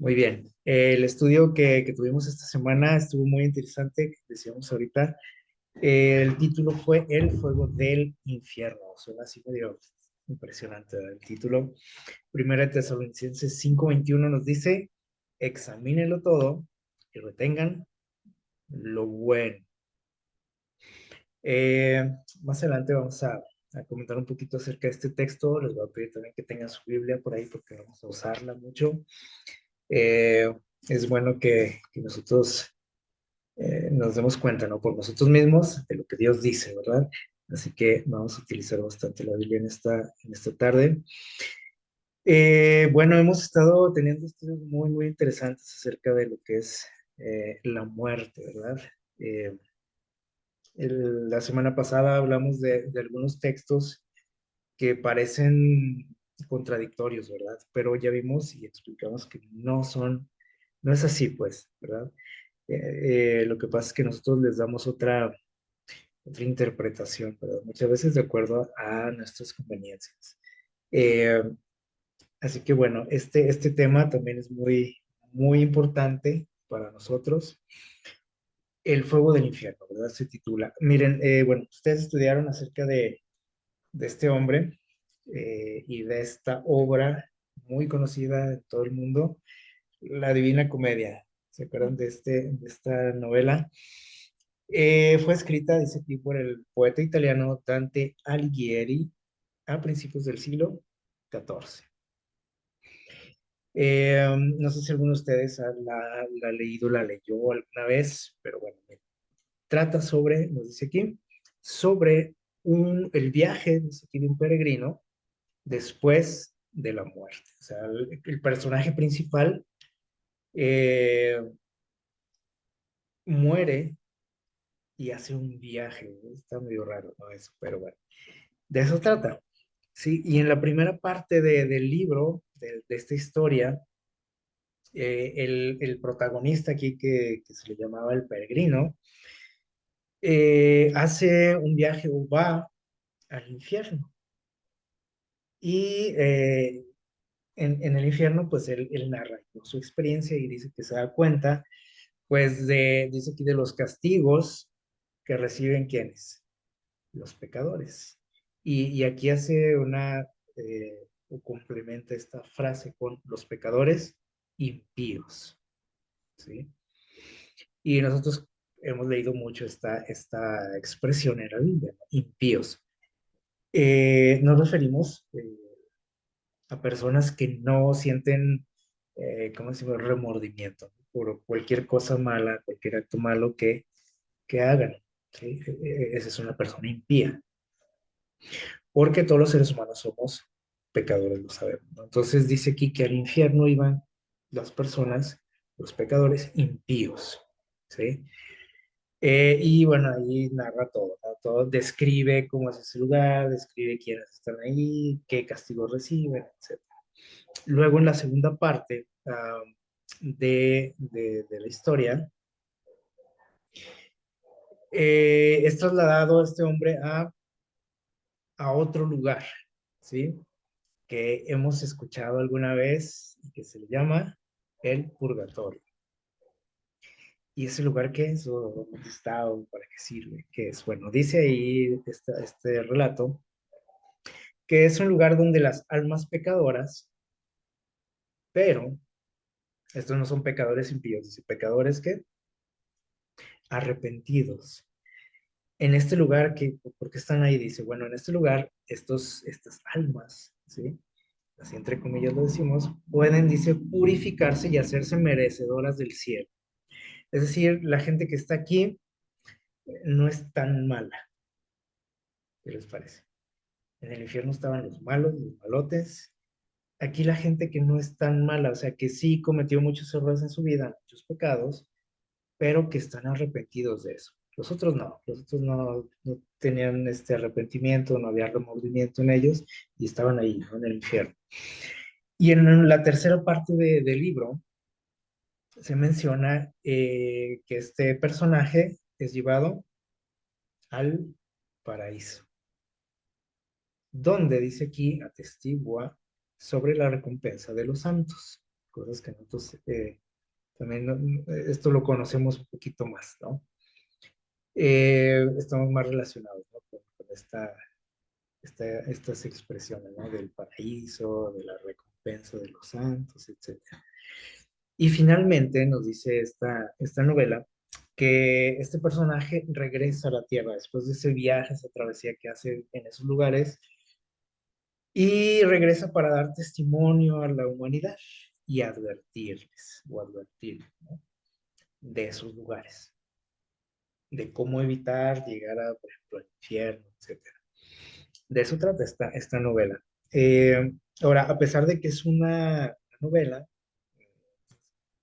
Muy bien. El estudio que tuvimos esta semana estuvo muy interesante, decíamos ahorita. El título fue El fuego del infierno. Suena así medio impresionante, ¿verdad? El título. Primera de Tesalonicenses 5:21 nos dice, examínenlo todo y retengan lo bueno. Eh, Más adelante vamos a comentar un poquito acerca de este texto. Les voy a pedir también que tengan su Biblia por ahí porque vamos a usarla mucho. Eh, es bueno que nosotros nos demos cuenta, ¿no? Por nosotros mismos de lo que Dios dice, ¿verdad? Así que vamos a utilizar bastante la Biblia en esta tarde. Bueno, hemos estado teniendo estudios muy interesantes acerca de lo que es la muerte, ¿verdad? Eh, la semana pasada hablamos de algunos textos que parecen contradictorios, ¿verdad? Pero ya vimos y explicamos que no es así, pues, ¿verdad? Lo que pasa es que nosotros les damos otra interpretación, ¿verdad? Muchas veces de acuerdo a nuestras conveniencias. Eh, Así que bueno, este tema también es muy importante para nosotros. El fuego del infierno, ¿verdad? Se titula. Miren, bueno, ustedes estudiaron acerca de este hombre y de esta obra muy conocida en todo el mundo, La Divina Comedia. ¿Se acuerdan de esta novela? Fue escrita, dice aquí, por el poeta italiano Dante Alighieri a principios del siglo XIV. No sé si alguno de ustedes la ha leído, la leyó alguna vez, pero bueno, trata sobre, nos dice aquí, sobre el viaje, dice aquí, de un peregrino después de la muerte. O sea, el personaje principal eh, muere y hace un viaje. Está medio raro, ¿no? Eso, pero bueno, de eso trata. Sí, y en la primera parte del libro, de esta historia, el protagonista aquí que se le llamaba el peregrino, hace un viaje o va al infierno. Y en el infierno, pues él narra, ¿no?, su experiencia y dice que se da cuenta, pues dice aquí de los castigos que reciben quienes, los pecadores. Y aquí hace o complementa esta frase con los pecadores impíos, ¿sí? Y nosotros hemos leído mucho esta expresión en la Biblia, ¿no? Impíos. Nos referimos a personas que no sienten, ¿cómo decimos?, remordimiento por cualquier cosa mala, cualquier acto malo que hagan, ¿sí? Esa es una persona impía, porque todos los seres humanos somos pecadores, lo sabemos, ¿no? Entonces dice aquí que al infierno iban las personas, los pecadores impíos, ¿sí? Y bueno, ahí narra todo, ¿no? Todo describe cómo es ese lugar, describe quiénes están ahí, qué castigos reciben, etc. Luego en la segunda parte de la historia, es trasladado a este hombre a otro lugar, ¿sí? Que hemos escuchado alguna vez y que se le llama el purgatorio. ¿Y ese lugar qué es? ¿O dónde está? ¿O para qué sirve? ¿Qué es? Bueno, dice ahí este relato que es un lugar donde las almas pecadoras, pero estos no son pecadores impíos, dice pecadores que arrepentidos. En este lugar, ¿por qué están ahí? Dice, bueno, en este lugar, estas almas, ¿sí? Así entre comillas lo decimos, pueden, dice, purificarse y hacerse merecedoras del cielo. Es decir, la gente que está aquí no es tan mala. ¿Qué les parece? En el infierno estaban los malos, los malotes. Aquí la gente que no es tan mala, o sea, que sí cometió muchos errores en su vida, muchos pecados, pero que están arrepentidos de eso. Los otros no tenían este arrepentimiento, no había remordimiento en ellos y estaban ahí, ¿no?, en el infierno. Y en la tercera parte del libro se menciona que este personaje es llevado al paraíso, donde dice aquí, atestigua sobre la recompensa de los santos. cosas que nosotros también esto lo conocemos un poquito más, ¿no? Estamos más relacionados, ¿no? Con estas expresiones, ¿no? Del paraíso, de la recompensa de los santos, etcétera. Y finalmente nos dice esta novela que este personaje regresa a la Tierra después de ese viaje, esa travesía que hace en esos lugares, y regresa para dar testimonio a la humanidad y advertirles o advertir, ¿no? De esos lugares, de cómo evitar llegar a, por ejemplo, al infierno, etcétera. De eso trata esta novela. Ahora, a pesar de que es una novela,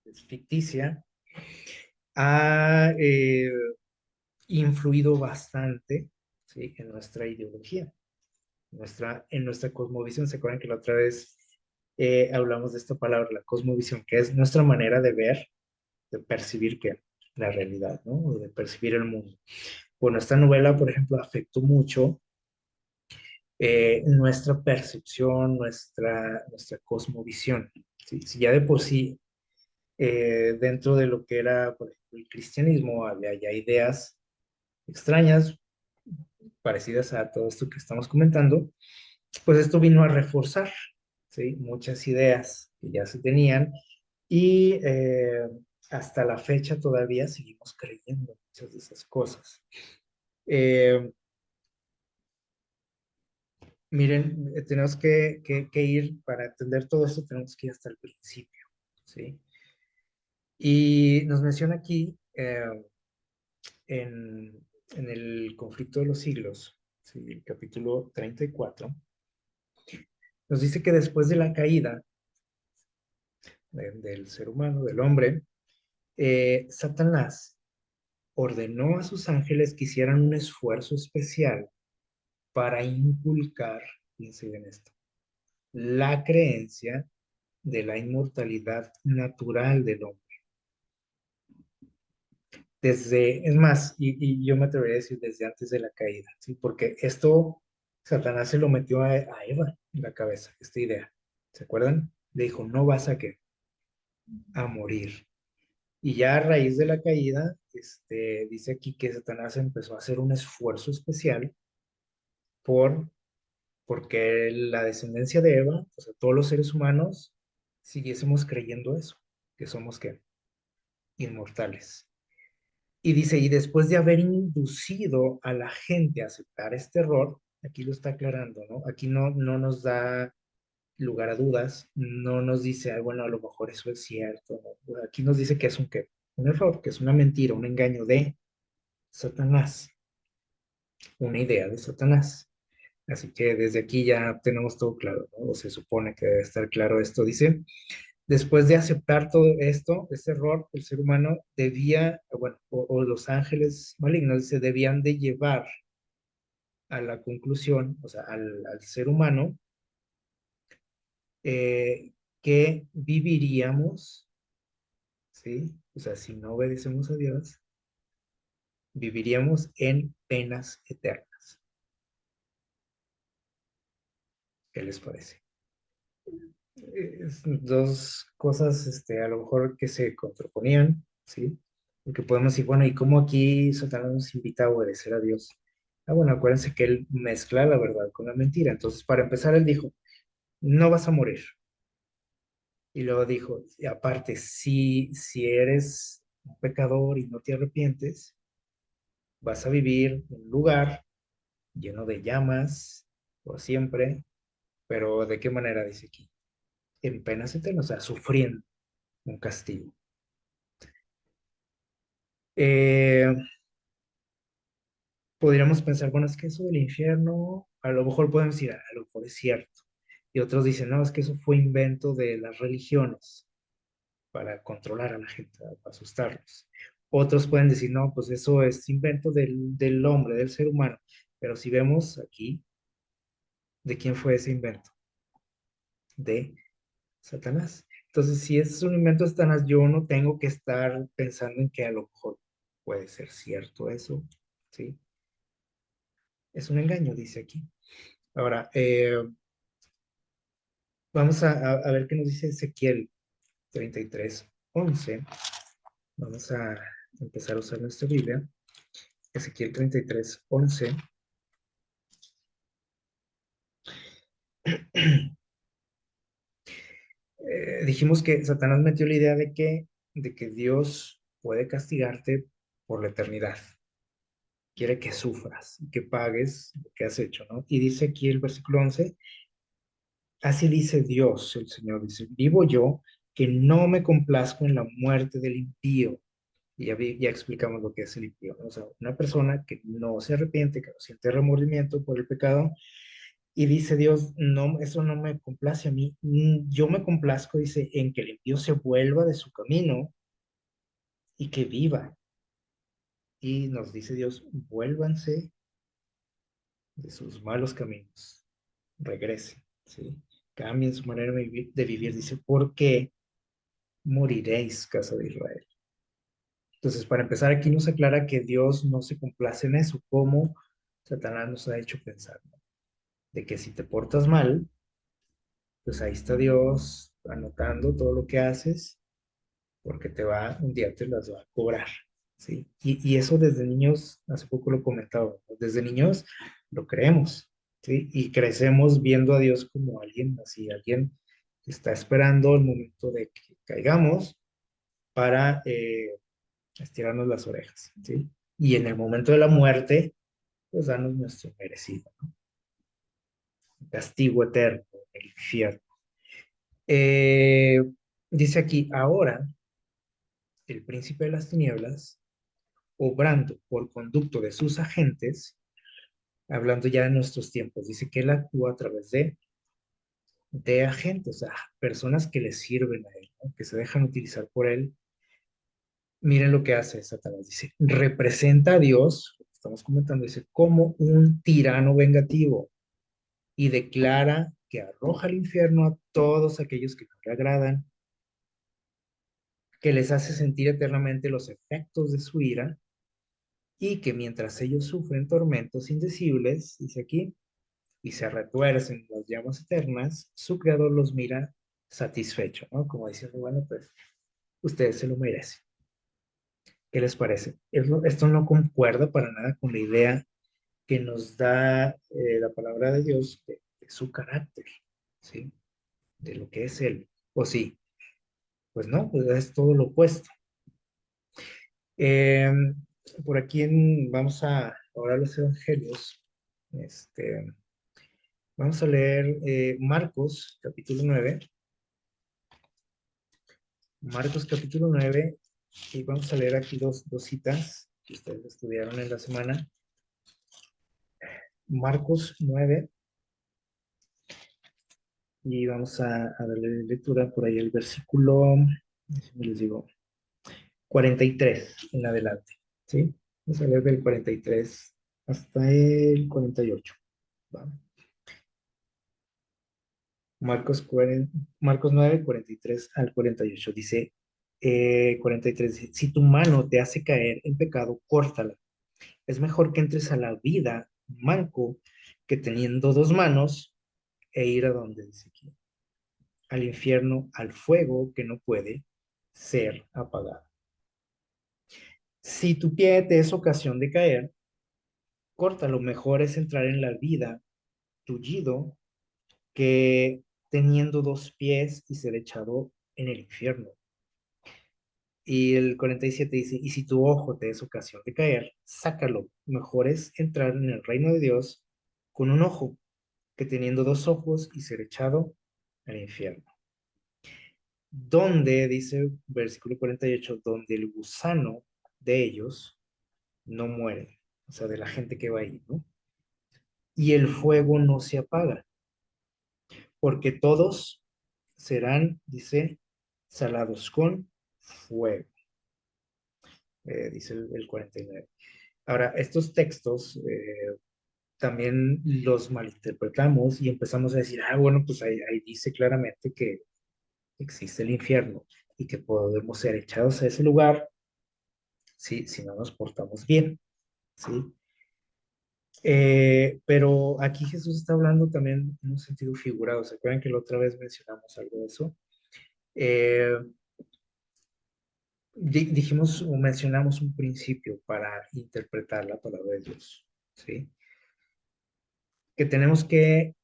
es ficticia, ha influido bastante, ¿sí? En nuestra ideología, en nuestra cosmovisión. ¿Se acuerdan que la otra vez hablamos de esta palabra, la cosmovisión, que es nuestra manera de ver, de percibir que la realidad, ¿no? O de percibir el mundo. Bueno, esta novela, por ejemplo, afectó mucho nuestra percepción, nuestra cosmovisión. ¿Sí? Si ya de por sí, dentro de lo que era, por ejemplo, el cristianismo, había ya ideas extrañas, parecidas a todo esto que estamos comentando, pues esto vino a reforzar, ¿sí? Muchas ideas que ya se tenían y hasta la fecha todavía seguimos creyendo muchas de esas cosas. Eh, Miren, tenemos que ir, para entender todo esto, tenemos que ir hasta el principio, ¿sí? Y nos menciona aquí, en el conflicto de los siglos, ¿sí? El capítulo 34, nos dice que después de la caída del ser humano, del hombre, Satanás ordenó a sus ángeles que hicieran un esfuerzo especial para inculcar, fíjense bien esto, la creencia de la inmortalidad natural del hombre. Es más, y yo me atrevería a decir desde antes de la caída, ¿sí? Porque esto Satanás se lo metió a Eva en la cabeza, esta idea. ¿Se acuerdan? Le dijo, no vas a morir. Y ya a raíz de la caída, dice aquí que Satanás empezó a hacer un esfuerzo especial por, porque la descendencia de Eva, o sea, todos los seres humanos, siguiésemos creyendo eso, que somos ¿qué? Inmortales. Y dice, y después de haber inducido a la gente a aceptar este error, aquí lo está aclarando, ¿no? Aquí no nos da lugar a dudas, no nos dice, "Ay, bueno, a lo mejor eso es cierto, ¿no?". Aquí nos dice que es un qué, un error, que es una mentira, un engaño de Satanás, una idea de Satanás. Así que desde aquí ya tenemos todo claro, ¿no? O se supone que debe estar claro esto. Dice, después de aceptar todo esto, este error, el ser humano debía, bueno, o los ángeles malignos, dice, debían de llevar a la conclusión, o sea, al ser humano, que viviríamos, ¿sí? O sea, si no obedecemos a Dios, viviríamos en penas eternas. ¿Qué les parece? Dos cosas, a lo mejor que se contraponían, ¿sí? Porque podemos decir, bueno, ¿y cómo aquí Satanás nos invita a obedecer a Dios? Ah, bueno, acuérdense que él mezcla la verdad con la mentira. Entonces, para empezar, él dijo, no vas a morir. Y luego dijo, y aparte, si eres un pecador y no te arrepientes, vas a vivir en un lugar lleno de llamas por siempre, pero ¿de qué manera dice aquí? En penas eternas, o sea, sufriendo un castigo. Eh, Podríamos pensar, bueno, es que eso del infierno, a lo mejor podemos decir, a lo mejor es cierto. Y otros dicen, no, es que eso fue invento de las religiones para controlar a la gente, para asustarlos. Otros pueden decir, no, pues eso es invento del hombre, del ser humano. Pero si vemos aquí, ¿de quién fue ese invento? De Satanás. Entonces, si es un invento de Satanás, yo no tengo que estar pensando en que a lo mejor puede ser cierto eso, ¿sí? Es un engaño, dice aquí. Ahora, vamos a ver qué nos dice Ezequiel. 33:11. Vamos a empezar a usar nuestra Biblia. Ezequiel 33:11. Dijimos que Satanás metió la idea de que Dios puede castigarte por la eternidad. Quiere que sufras, que pagues lo que has hecho, ¿no? Y dice aquí el versículo 11, así dice Dios, el Señor, dice, vivo yo, que no me complazco en la muerte del impío. Y ya explicamos lo que es el impío, ¿no? O sea, una persona que no se arrepiente, que no siente remordimiento por el pecado, y dice Dios, no, eso no me complace a mí. Yo me complazco, dice, en que el impío se vuelva de su camino y que viva. Y nos dice Dios, vuélvanse de sus malos caminos, regresen, ¿sí? Cambien su manera de vivir, dice, porque moriréis, casa de Israel. Entonces, para empezar, aquí nos aclara que Dios no se complace en eso, como Satanás nos ha hecho pensar, ¿no? De que si te portas mal, pues ahí está Dios anotando todo lo que haces, porque un día te las va a cobrar, ¿sí? Y eso desde niños, hace poco lo comentaba, ¿no? Desde niños lo creemos, ¿sí? Y crecemos viendo a Dios como alguien así, alguien que está esperando el momento de que caigamos para estirarnos las orejas, ¿sí? Y en el momento de la muerte, pues danos nuestro merecido, ¿no? Castigo eterno, el infierno. Eh, Dice aquí, ahora el príncipe de las tinieblas, obrando por conducto de sus agentes, hablando ya de nuestros tiempos, dice que él actúa a través de agentes, o sea, personas que le sirven a él, ¿no? Que se dejan utilizar por él. Miren lo que hace Satanás, dice, representa a Dios, estamos comentando, dice, como un tirano vengativo y declara que arroja al infierno a todos aquellos que no le agradan, que les hace sentir eternamente los efectos de su ira y que mientras ellos sufren tormentos indecibles, dice aquí, y se retuercen en las llamas eternas, su creador los mira satisfecho, ¿no? Como diciendo, bueno, pues ustedes se lo merecen. ¿Qué les parece? Esto no concuerda para nada con la idea que nos da la palabra de Dios de su carácter, ¿sí? De lo que es Él. ¿O sí? Pues no, pues es todo lo opuesto. Eh, por aquí vamos a ahora los evangelios. Este, Vamos a leer Marcos capítulo 9. Marcos capítulo 9. Y vamos a leer aquí dos citas que ustedes estudiaron en la semana. Marcos 9. Y vamos a darle lectura por ahí el versículo, les digo, 43 en adelante. ¿Sí? Vamos a leer del 43 hasta el 48. ¿Va? Marcos 9, 43 al 48 dice, 43 dice, si tu mano te hace caer en pecado, córtala. Es mejor que entres a la vida manco que teniendo dos manos e ir a donde dice aquí, al infierno, al fuego que no puede ser apagado. Si tu pie te es ocasión de caer, córtalo. Mejor es entrar en la vida tullido que teniendo dos pies y ser echado en el infierno. Y el 47 dice, y si tu ojo te es ocasión de caer, sácalo. Mejor es entrar en el reino de Dios con un ojo que teniendo dos ojos y ser echado al infierno. Donde, dice versículo 48, donde el gusano de ellos no muere, o sea, de la gente que va ahí, ¿no? Y el fuego no se apaga, porque todos serán, dice, salados con fuego, dice el 49. Ahora, estos textos también los malinterpretamos y empezamos a decir, bueno, pues ahí dice claramente que existe el infierno y que podemos ser echados a ese lugar si no nos portamos bien, ¿sí? Pero aquí Jesús está hablando también en un sentido figurado. ¿Se acuerdan que la otra vez mencionamos algo de eso? Eh, dijimos o mencionamos un principio para interpretar la palabra de Dios, ¿sí? Que tenemos que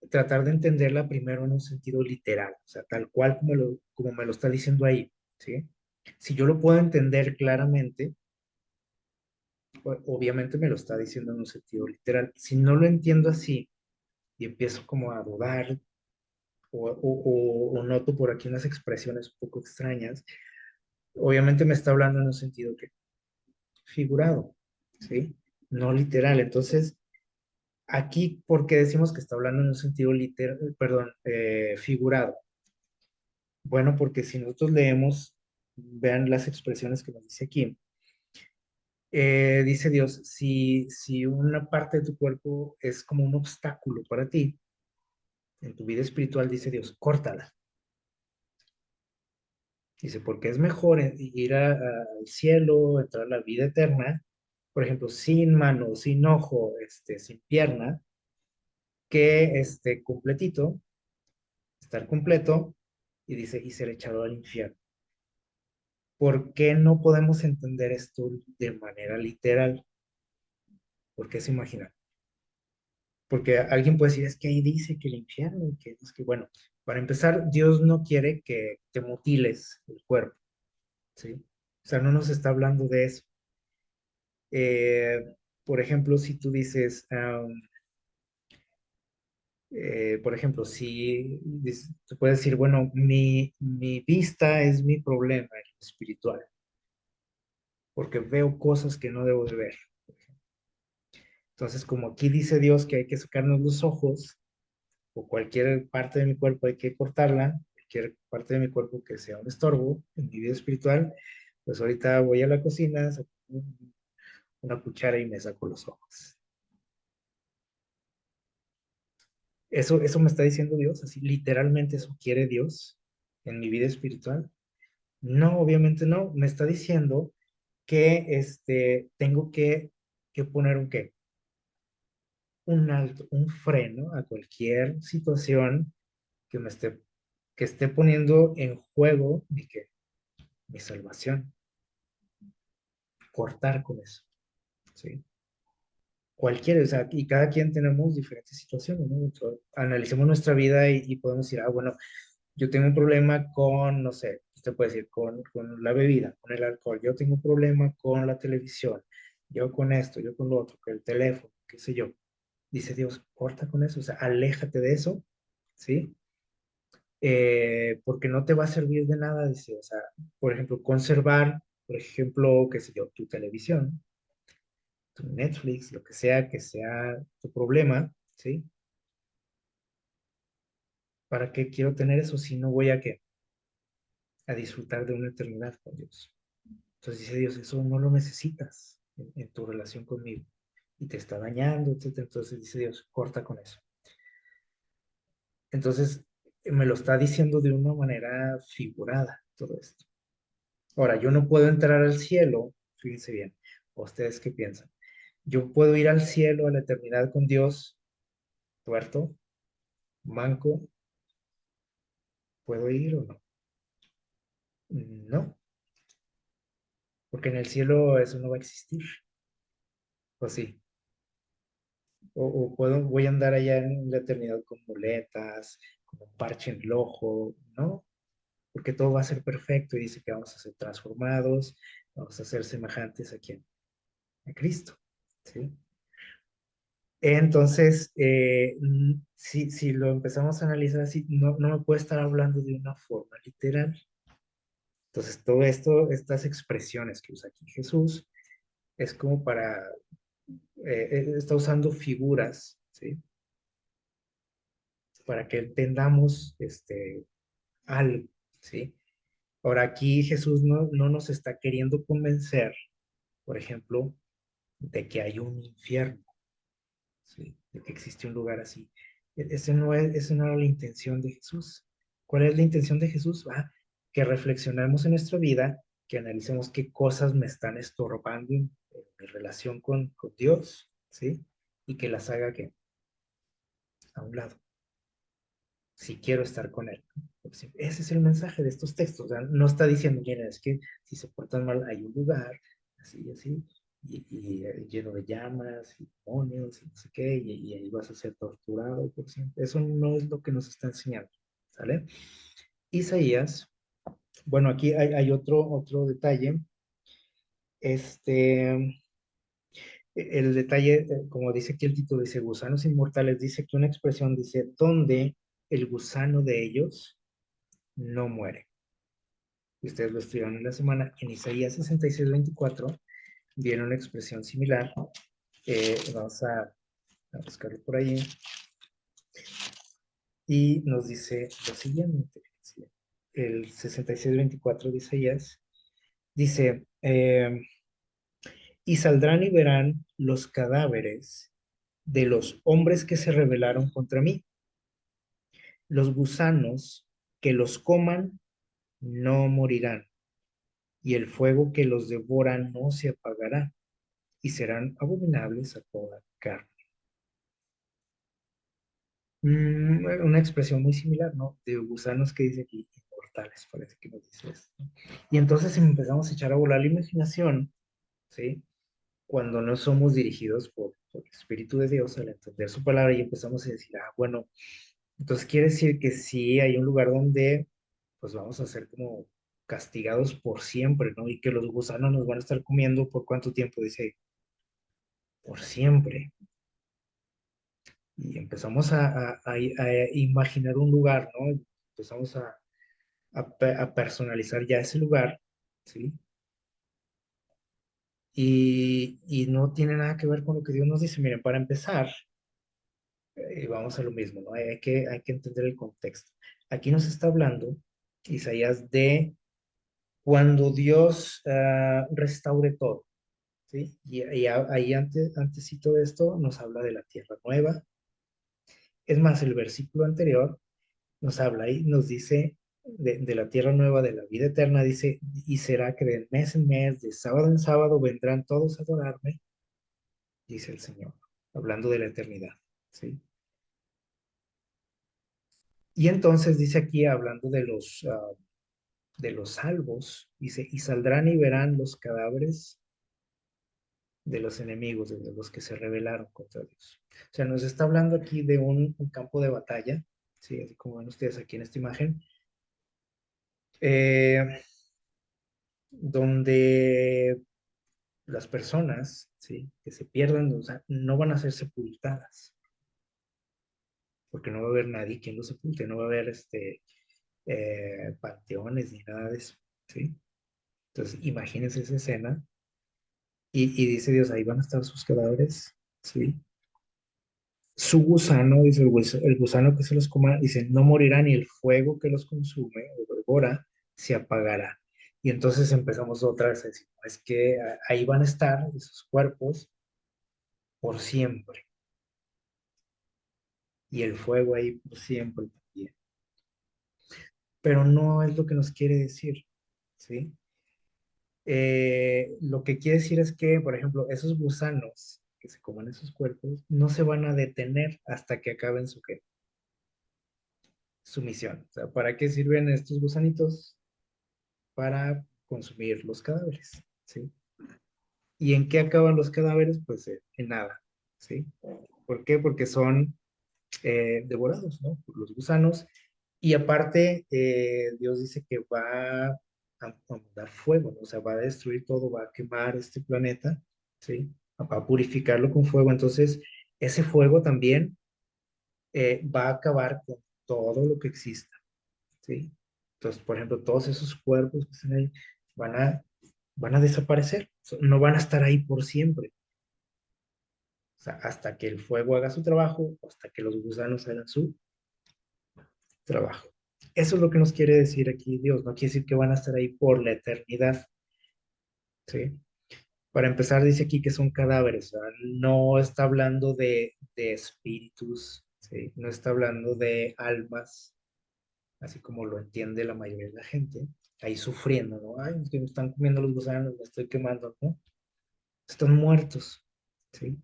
tratar de entenderla primero en un sentido literal, o sea, tal cual como me lo está diciendo ahí, ¿sí? Si yo lo puedo entender claramente, obviamente me lo está diciendo en un sentido literal. Si no lo entiendo así y empiezo como a dudar o noto por aquí unas expresiones un poco extrañas, obviamente me está hablando en un sentido que figurado, ¿sí? No literal. Entonces, aquí, ¿por qué decimos que está hablando en un sentido literal, perdón, figurado? Bueno, porque si nosotros leemos, vean las expresiones que nos dice aquí, dice Dios, si una parte de tu cuerpo es como un obstáculo para ti, en tu vida espiritual, dice Dios, córtala. Dice, porque es mejor ir al cielo, entrar a la vida eterna, por ejemplo, sin mano, sin ojo, sin pierna, que completito, estar completo, y dice, y ser echado al infierno. ¿Por qué no podemos entender esto de manera literal? ¿Por qué se imagina? Porque alguien puede decir, es que ahí dice que el infierno, y que es que, bueno, para empezar, Dios no quiere que te mutiles el cuerpo, ¿sí? O sea, no nos está hablando de eso. Por ejemplo, si tú dices, por ejemplo, si tú puedes decir, bueno, mi vista es mi problema en lo espiritual, porque veo cosas que no debo de ver. Entonces, como aquí dice Dios que hay que sacarnos los ojos, o cualquier parte de mi cuerpo hay que cortarla, cualquier parte de mi cuerpo que sea un estorbo en mi vida espiritual, pues ahorita voy a la cocina, saco una cuchara y me saco los ojos. Eso me está diciendo Dios, así literalmente eso quiere Dios en mi vida espiritual. No, obviamente no, me está diciendo que tengo que poner un qué, un alto, un freno a cualquier situación que me que esté poniendo en juego mi salvación, cortar con eso, ¿sí? Cualquiera, o sea, y cada quien tenemos diferentes situaciones, ¿no? Analicemos nuestra vida y podemos decir, ah, bueno, yo tengo un problema con, no sé, usted puede decir, con la bebida, con el alcohol, yo tengo un problema con la televisión, yo con esto, yo con lo otro, con el teléfono, qué sé yo. Dice Dios, corta con eso, o sea, aléjate de eso, ¿sí? Porque no te va a servir de nada, dice, o sea, por ejemplo, conservar, por ejemplo, qué sé yo, tu televisión, tu Netflix, lo que sea tu problema, ¿sí? ¿Para qué quiero tener eso si no voy a qué? A disfrutar de una eternidad con Dios. Entonces dice Dios, eso no lo necesitas en tu relación conmigo y te está dañando, etcétera. Entonces dice Dios, corta con eso. Entonces me lo está diciendo de una manera figurada todo esto. Ahora, yo no puedo entrar al cielo, fíjense bien, ¿ustedes qué piensan? Yo puedo ir al cielo, a la eternidad con Dios, tuerto, manco, ¿puedo ir o no? No, porque en el cielo eso no va a existir, ¿o sí? O voy a andar allá en la eternidad con muletas, con un parche en el ojo, ¿no? Porque todo va a ser perfecto y dice que vamos a ser transformados, vamos a ser semejantes a quién, a Cristo, ¿sí? Entonces, si lo empezamos a analizar así, no me puede estar hablando de una forma literal. Entonces, todo esto, estas expresiones que usa aquí Jesús, es como está usando figuras, ¿sí? Para que entendamos algo, ¿sí? Ahora aquí Jesús no nos está queriendo convencer, por ejemplo, de que hay un infierno, ¿sí? De que existe un lugar así. Esa no era la intención de Jesús. ¿Cuál es la intención de Jesús? Que reflexionemos en nuestra vida, que analicemos qué cosas me están estorbando en mi relación con Dios, ¿sí? Y que las haga que a un lado. si quiero estar con él. Pues, ese es el mensaje de estos textos. O sea, no está diciendo, miren, es que si se portan mal hay un lugar, así y así, lleno de llamas y demonios y no sé qué, y ahí vas a ser torturado por siempre. Eso no es lo que nos está enseñando, ¿sale? Isaías, bueno, aquí hay otro detalle. Este, el detalle, como dice aquí el título, dice gusanos inmortales, dice que una expresión dice, donde el gusano de ellos no muere. Y ustedes lo estudiaron en la semana, en Isaías 66:24 viene una expresión similar. Vamos a buscarlo por ahí. Y nos dice lo siguiente. El 66:24 de Isaías dice, y saldrán y verán los cadáveres de los hombres que se rebelaron contra mí. Los gusanos que los coman no morirán, y el fuego que los devora no se apagará, y serán abominables a toda carne. Una expresión muy similar, ¿no? De gusanos que dice aquí, inmortales, parece que nos dice esto. Y entonces empezamos a echar a volar la imaginación, ¿sí? Cuando no somos dirigidos por el Espíritu de Dios al entender su palabra y empezamos a decir, bueno, entonces quiere decir que sí hay un lugar donde pues vamos a ser como castigados por siempre, ¿no? Y que los gusanos nos van a estar comiendo por cuánto tiempo, dice, por siempre. Y empezamos a imaginar un lugar, ¿no? Empezamos a personalizar ya ese lugar, ¿sí? Y no tiene nada que ver con lo que Dios nos dice. Miren, para empezar, vamos a lo mismo, ¿no? Hay que entender el contexto. Aquí nos está hablando Isaías de cuando Dios restaure todo, ¿sí? Y ahí antesito de esto nos habla de la tierra nueva. Es más, el versículo anterior nos habla y nos dice de la tierra nueva, de la vida eterna, dice, y será que de mes en mes, de sábado en sábado, vendrán todos a adorarme, dice el Señor, hablando de la eternidad, ¿sí? Y entonces dice aquí, hablando de los salvos, dice, y saldrán y verán los cadáveres de los enemigos, de los que se rebelaron contra Dios. O sea, nos está hablando aquí de un campo de batalla, ¿sí? Así como ven ustedes aquí en esta imagen, eh, donde las personas, ¿sí? Que se pierdan, o sea, no van a ser sepultadas, porque no va a haber nadie quien los sepulte, no va a haber panteones ni nada de eso, ¿sí? Entonces, imagínense esa escena y dice Dios, ahí van a estar sus cadáveres, ¿sí? Su gusano, dice el gusano que se los coma, dice, no morirá ni el fuego que los consume o devora se apagará. Y entonces empezamos otra vez a decir, es que ahí van a estar esos cuerpos por siempre. Y el fuego ahí por siempre también. Pero no es lo que nos quiere decir, ¿sí? Lo que quiere decir es que, por ejemplo, esos gusanos que se coman esos cuerpos no se van a detener hasta que acaben su misión. O sea, ¿para qué sirven estos gusanitos? Para consumir los cadáveres, ¿sí? ¿Y en qué acaban los cadáveres? Pues en nada, ¿sí? ¿Por qué? Porque son devorados, ¿no? Por los gusanos. Y aparte, Dios dice que va a mandar fuego, ¿no? O sea, va a destruir todo, va a quemar este planeta, ¿sí? Va a purificarlo con fuego. Entonces, ese fuego también va a acabar con todo lo que exista, ¿sí? Entonces, por ejemplo, todos esos cuerpos que están ahí van a, van a desaparecer, no van a estar ahí por siempre. O sea, hasta que el fuego haga su trabajo, hasta que los gusanos hagan su trabajo. Eso es lo que nos quiere decir aquí Dios, no quiere decir que van a estar ahí por la eternidad, ¿sí? Para empezar, dice aquí que son cadáveres, ¿verdad? No está hablando de espíritus, ¿sí? No está hablando de almas, así como lo entiende la mayoría de la gente, ahí sufriendo, ¿no? Ay, es que me están comiendo los gusanos, me estoy quemando, ¿no? Están muertos, ¿sí?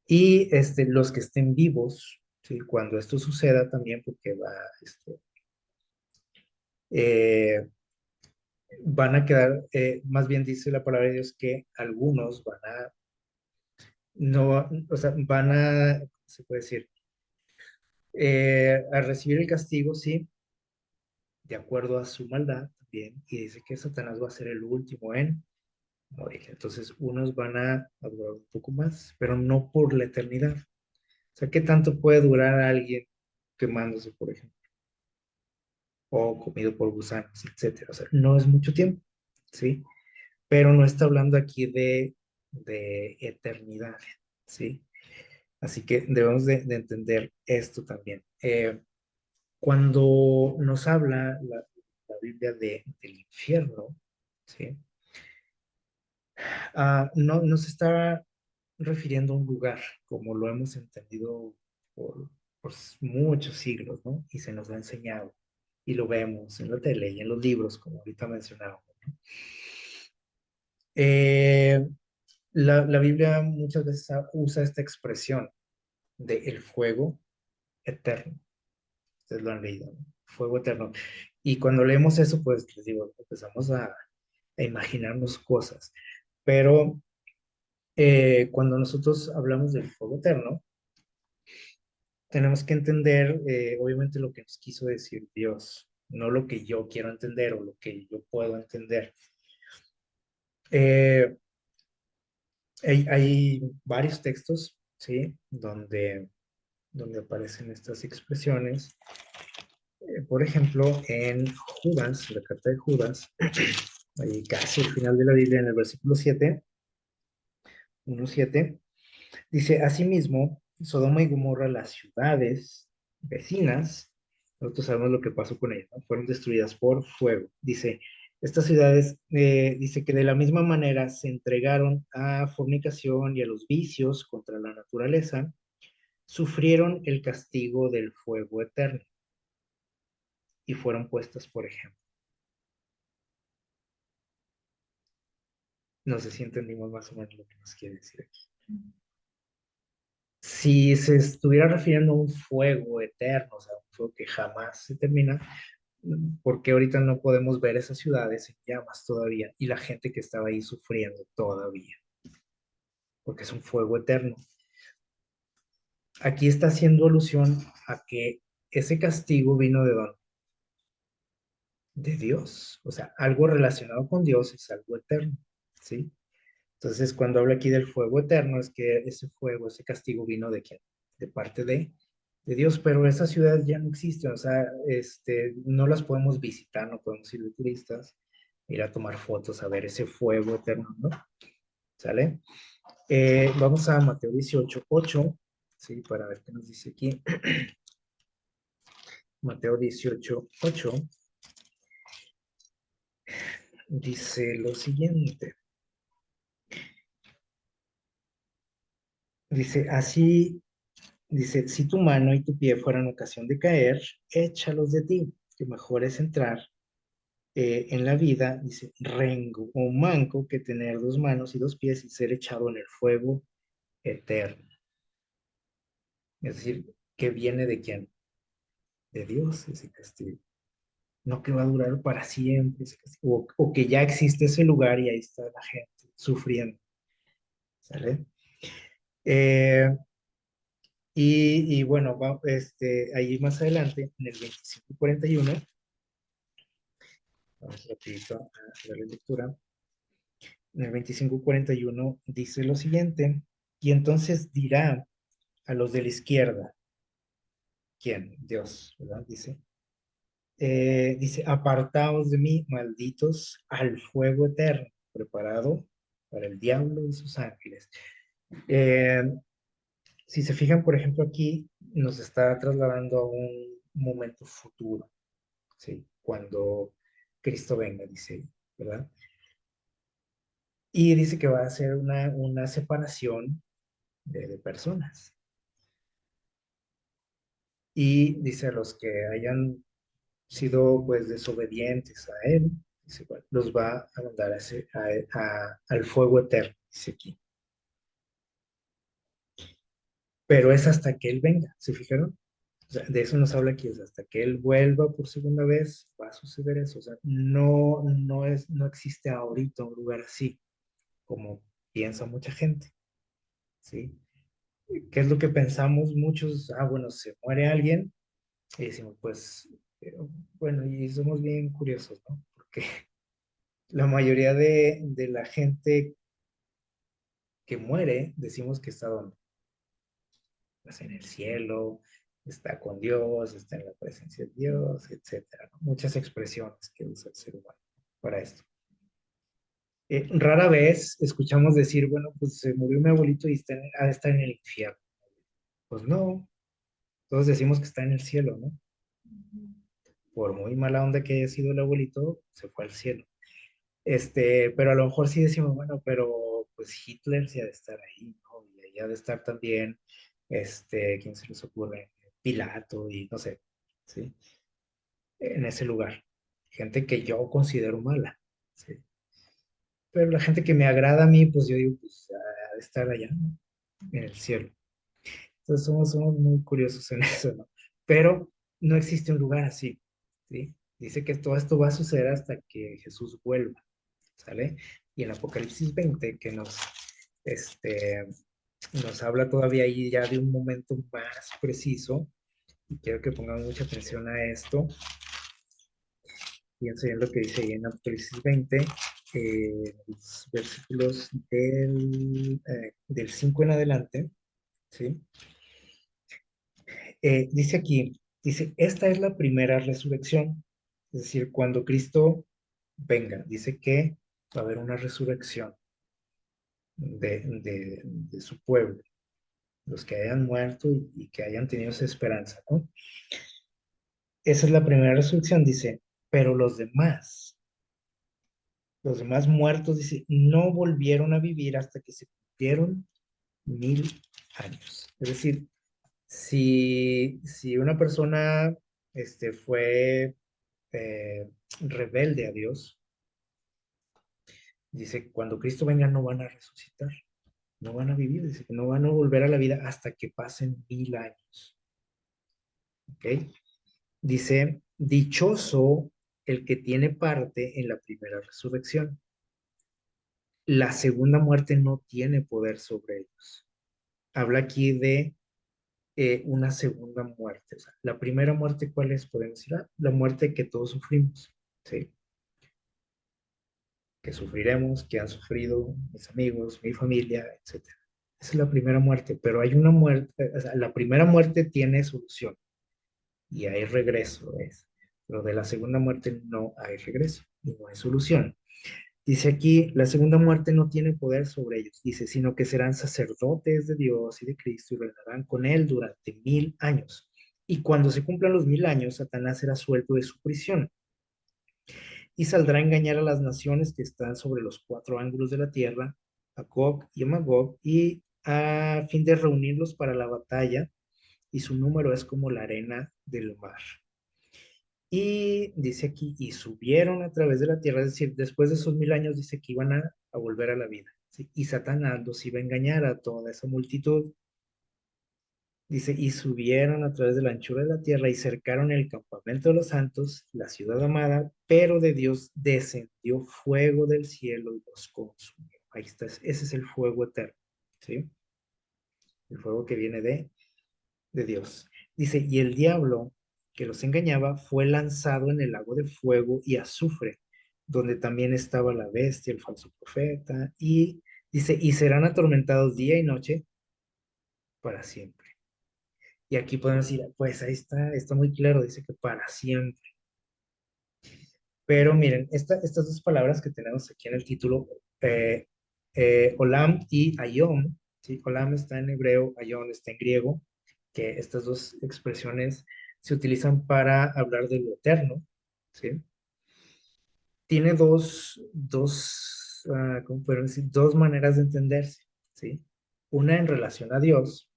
Y los que estén vivos, ¿sí? Cuando esto suceda también, porque eh, van a quedar, más bien dice la palabra de Dios que algunos van a, no, o sea, van a, ¿cómo se puede decir? A recibir el castigo, sí, de acuerdo a su maldad también, y dice que Satanás va a ser el último en morir. Entonces, unos van a durar un poco más, pero no por la eternidad. O sea, ¿qué tanto puede durar alguien quemándose, por ejemplo, o comido por gusanos, etcétera? O sea, no es mucho tiempo, ¿sí? Pero no está hablando aquí de eternidad, ¿sí? Así que debemos de entender esto también. Cuando nos habla la Biblia del infierno, ¿sí? No se está refiriendo a un lugar, como lo hemos entendido por muchos siglos, ¿no? Y se nos ha enseñado, y lo vemos en la tele y en los libros, como ahorita mencionábamos. Eh, la Biblia muchas veces usa esta expresión de el fuego eterno. Ustedes lo han leído, ¿no? Fuego eterno. Y cuando leemos eso, pues les digo, empezamos a imaginarnos cosas. Pero cuando nosotros hablamos del fuego eterno, tenemos que entender, obviamente, lo que nos quiso decir Dios, no lo que yo quiero entender o lo que yo puedo entender. Eh, hay varios textos, ¿sí? Donde aparecen estas expresiones. Por ejemplo, en Judas, la carta de Judas, ahí casi al final de la Biblia, en el versículo 7, 1:7, dice, asimismo, Sodoma y Gomorra, las ciudades vecinas, nosotros sabemos lo que pasó con ellas, ¿no? Fueron destruidas por fuego. Dice, estas ciudades, dice que de la misma manera se entregaron a fornicación y a los vicios contra la naturaleza, sufrieron el castigo del fuego eterno y fueron puestas por ejemplo. No sé si entendimos más o menos lo que nos quiere decir aquí. Si se estuviera refiriendo a un fuego eterno, o sea, un fuego que jamás se termina, porque ahorita no podemos ver esas ciudades en llamas todavía y la gente que estaba ahí sufriendo todavía, porque es un fuego eterno. Aquí está haciendo alusión a que ese castigo vino de dónde? De Dios, o sea, algo relacionado con Dios es algo eterno, ¿sí? Entonces, cuando habla aquí del fuego eterno, es que ese fuego, ese castigo vino de quién? De parte de Dios, pero esas ciudades ya no existen, o sea, no las podemos visitar, no podemos ir de turistas, ir a tomar fotos, a ver ese fuego eterno, ¿no? ¿Sale? Vamos a Mateo 18:8, ¿sí? Para ver qué nos dice aquí. Mateo 18:8 dice lo siguiente. Dice, así, dice, si tu mano y tu pie fueran ocasión de caer, échalos de ti, que mejor es entrar en la vida, dice, rengo o manco que tener dos manos y dos pies y ser echado en el fuego eterno. Es decir, que viene de quién? De Dios ese castigo. No que va a durar para siempre ese castigo, o que ya existe ese lugar y ahí está la gente sufriendo. ¿Sale? Eh, y bueno, ahí más adelante, en el 25:41, vamos rapidito a darle lectura. En el 25:41 dice lo siguiente, y entonces dirá a los de la izquierda, ¿quién? Dios, ¿verdad? Dice, apartaos de mí, malditos, al fuego eterno, preparado para el diablo y sus ángeles. Eh, si se fijan, por ejemplo, aquí nos está trasladando a un momento futuro, ¿sí? Cuando Cristo venga, dice, ¿verdad? Y dice que va a ser una separación de personas. Y dice a los que hayan sido pues desobedientes a él, dice, bueno, los va a mandar al fuego eterno, dice aquí. pero es hasta que Él venga, ¿se fijaron? O sea, de eso nos habla aquí, o sea, hasta que Él vuelva por segunda vez va a suceder eso, o sea, no existe ahorita un lugar así, como piensa mucha gente, ¿sí? ¿Qué es lo que pensamos muchos? Ah, bueno, se muere alguien y decimos, pues, bueno, y somos bien curiosos, ¿no? Porque la mayoría de la gente que muere, decimos que está donde, pues en el cielo, está con Dios, está en la presencia de Dios, etcétera, ¿no? Muchas expresiones que usa el ser humano para esto. Rara vez escuchamos decir, bueno, pues se murió mi abuelito y ha de estar en el infierno. Pues no, todos decimos que está en el cielo, ¿no? Por muy mala onda que haya sido el abuelito, se fue al cielo. Pero a lo mejor sí decimos, bueno, pero pues Hitler sí ha de estar ahí, ¿no? Y ahí ha de estar también, ¿quién se les ocurre? Pilato y no sé, ¿sí? En ese lugar. Gente que yo considero mala, ¿sí? Pero la gente que me agrada a mí, pues yo digo, pues ha de estar allá, ¿no? En el cielo. Entonces somos muy curiosos en eso, ¿no? Pero no existe un lugar así, ¿sí? Dice que todo esto va a suceder hasta que Jesús vuelva, ¿sale? Y en Apocalipsis 20, que este, nos habla todavía ahí ya de un momento más preciso, y quiero que pongan mucha atención a esto. Fíjense en lo que dice ahí en Apocalipsis 20, los versículos del 5 en adelante, ¿sí? Dice aquí, dice, esta es la primera resurrección, es decir, cuando Cristo venga, dice que va a haber una resurrección de su pueblo, los que hayan muerto y que hayan tenido esa esperanza, ¿no? Esa es la primera resurrección, dice, pero los demás muertos, dice, no volvieron a vivir hasta que se cumplieron 1000 años. Es decir, si una persona fue rebelde a Dios, dice, cuando Cristo venga no van a resucitar, no van a vivir, dice que no van a volver a la vida hasta que pasen 1000 años. ¿Ok? Dice, dichoso el que tiene parte en la primera resurrección. La segunda muerte no tiene poder sobre ellos. Habla aquí de una segunda muerte. O sea, la primera muerte, ¿cuál es? Podemos decir, la muerte que todos sufrimos, ¿sí? Que sufriremos, que han sufrido mis amigos, mi familia, etcétera. Esa es la primera muerte, pero hay una muerte, o sea, la primera muerte tiene solución y hay regreso, ¿ves? Pero de la segunda muerte no hay regreso y no hay solución. Dice aquí, la segunda muerte no tiene poder sobre ellos, dice, sino que serán sacerdotes de Dios y de Cristo y reinarán con él durante 1000 años. Y cuando se cumplan los 1000 años, Satanás será suelto de su prisión y saldrá a engañar a las naciones que están sobre los cuatro ángulos de la tierra, a Gog y a Magog, y a fin de reunirlos para la batalla, y su número es como la arena del mar. Y dice aquí, y subieron a través de la tierra, es decir, después de esos 1000 años dice que iban a volver a la vida, ¿sí? Y Satanás los iba a engañar a toda esa multitud. Dice, y subieron a través de la anchura de la tierra y cercaron el campamento de los santos, la ciudad amada, pero de Dios descendió fuego del cielo y los consumió. Ahí está, ese es el fuego eterno, ¿sí? El fuego que viene de Dios. Dice, y el diablo que los engañaba fue lanzado en el lago de fuego y azufre, donde también estaba la bestia, el falso profeta, y dice, y serán atormentados día y noche para siempre. Y aquí podemos decir, pues ahí está muy claro, dice que para siempre. Pero miren, estas dos palabras que tenemos aquí en el título, Olam y Ayom, ¿sí? Olam está en hebreo, Ayom está en griego, que estas dos expresiones se utilizan para hablar de lo eterno, ¿sí? Tiene ¿cómo podemos decir? Dos maneras de entenderse, ¿sí? Una en relación a Dios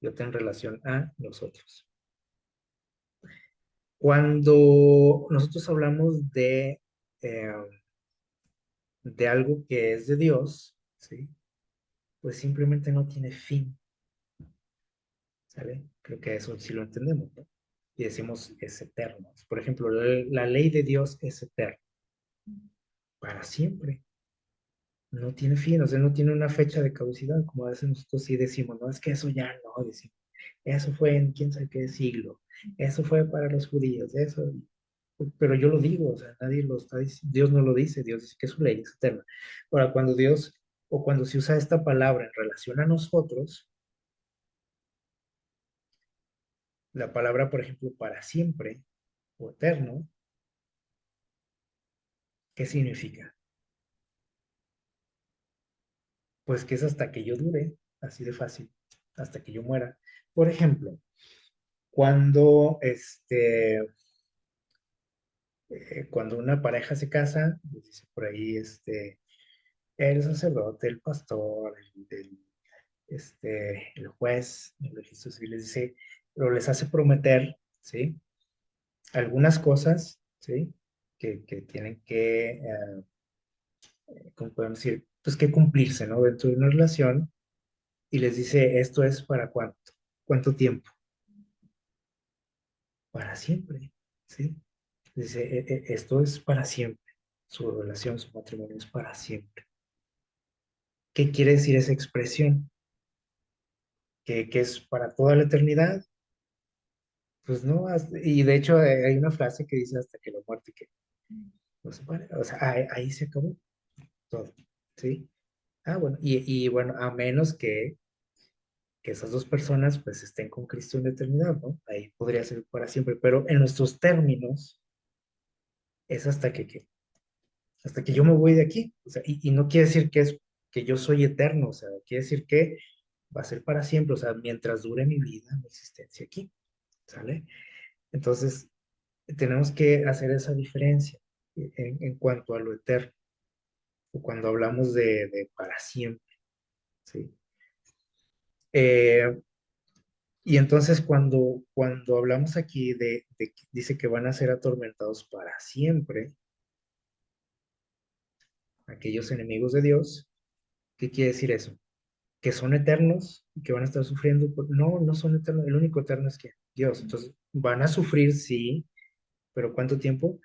y otra en relación a nosotros. Cuando nosotros hablamos eh, de algo que es de Dios, ¿sí? Pues simplemente no tiene fin. ¿sale? Creo que eso sí lo entendemos, ¿no? Y decimos es eterno. Por ejemplo, la ley de Dios es eterna, para siempre. No tiene fin, o sea, no tiene una fecha de caducidad, como a veces nosotros sí decimos, no, es que eso ya no, decimos, eso fue en quién sabe qué siglo, eso fue para los judíos, eso, pero yo lo digo, o sea, nadie lo está diciendo, Dios no lo dice, Dios dice que su ley es eterna. Ahora, cuando Dios, o cuando se usa esta palabra en relación a nosotros, la palabra, por ejemplo, para siempre o eterno, ¿qué significa? Pues que es hasta que yo dure, así de fácil, hasta que yo muera. Por ejemplo, cuando cuando una pareja se casa, pues dice por ahí, el sacerdote, el pastor, el juez, el registro civil les dice, pero les hace prometer, ¿sí? Algunas cosas, ¿sí? Que tienen que, ¿cómo podemos decir? Pues que cumplirse, ¿no? Dentro de una relación y les dice, esto es para cuánto tiempo, para siempre, ¿sí? Dice, esto es para siempre, su relación, su matrimonio es para siempre. ¿Qué quiere decir esa expresión? ¿Que es para toda la eternidad? Pues no, y de hecho hay una frase que dice hasta que la muerte que no se pare, o sea, ahí se acabó todo, ¿sí? Ah, bueno, y bueno, a menos que esas dos personas pues estén con Cristo en la eternidad, ¿no? Ahí podría ser para siempre, pero en nuestros términos es hasta que yo me voy de aquí, o sea, y no quiere decir que es que yo soy eterno, o sea, quiere decir que va a ser para siempre, o sea, mientras dure mi vida, mi existencia aquí, ¿sale? Entonces, tenemos que hacer esa diferencia en cuanto a lo eterno, o cuando hablamos de para siempre, ¿sí? Eh, y entonces cuando hablamos aquí de que dice que van a ser atormentados para siempre, aquellos enemigos de Dios, ¿qué quiere decir eso? Que son eternos y que van a estar sufriendo. No, no son eternos, el único eterno es que Dios. Entonces, van a sufrir, sí, pero ¿cuánto tiempo?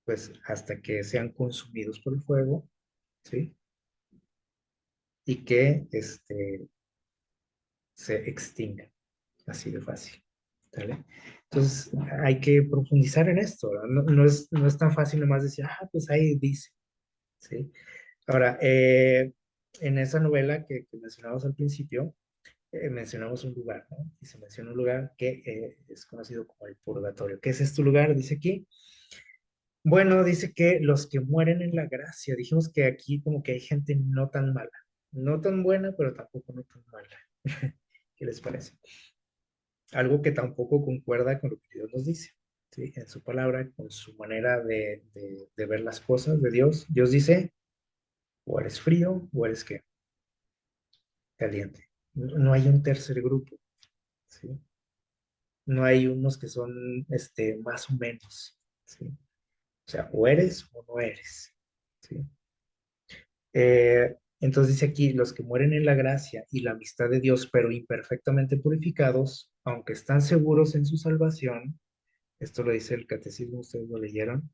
Pues hasta que sean consumidos por el fuego, ¿sí? Y que se extingan, así de fácil, ¿vale? Entonces, hay que profundizar en esto, ¿verdad? No, no es tan fácil nomás decir, pues ahí dice, ¿sí? Ahora, en esa novela que mencionamos al principio, mencionamos un lugar, ¿no? Y se menciona un lugar que es conocido como el purgatorio. ¿Qué es este lugar? Dice aquí. Bueno, dice que los que mueren en la gracia, dijimos que aquí como que hay gente no tan mala, no tan buena, pero tampoco no tan mala. ¿Qué les parece? Algo que tampoco concuerda con lo que Dios nos dice, ¿sí? En su palabra, con su manera de ver las cosas de Dios. Dios dice, o eres frío o eres qué, caliente. No, no hay un tercer grupo, ¿sí? No hay unos que son más o menos, ¿sí? O sea, o eres o no eres, ¿sí? Entonces dice aquí, los que mueren en la gracia y la amistad de Dios, pero imperfectamente purificados, aunque están seguros en su salvación, esto lo dice el catecismo, ustedes lo leyeron,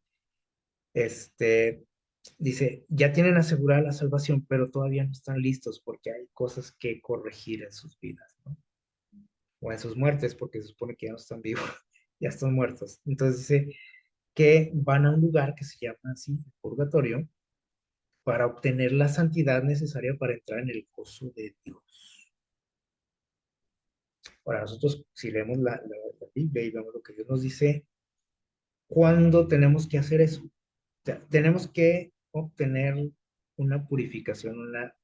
este, dice, ya tienen asegurada la salvación, pero todavía no están listos porque hay cosas que corregir en sus vidas, ¿no? O en sus muertes, porque se supone que ya no están vivos, ya están muertos. Entonces dice que van a un lugar que se llama así, el purgatorio, para obtener la santidad necesaria para entrar en el gozo de Dios. Ahora, nosotros, si leemos la Biblia y vemos lo que Dios nos dice, ¿cuándo tenemos que hacer eso? O sea, tenemos que obtener una purificación,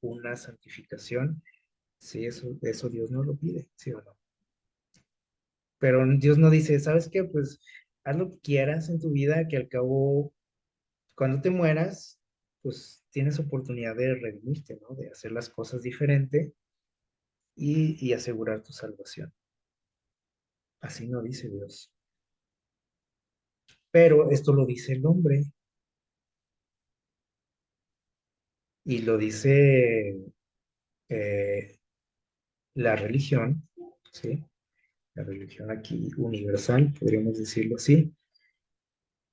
una santificación. Sí, eso Dios nos lo pide, ¿sí o no? Pero Dios no dice, ¿sabes qué? Pues haz lo que quieras en tu vida, que al cabo, cuando te mueras, pues tienes oportunidad de redimirte, ¿no? De hacer las cosas diferente y asegurar tu salvación. Así no dice Dios. Pero esto lo dice el hombre y lo dice la religión, ¿sí? La religión aquí universal, podríamos decirlo así.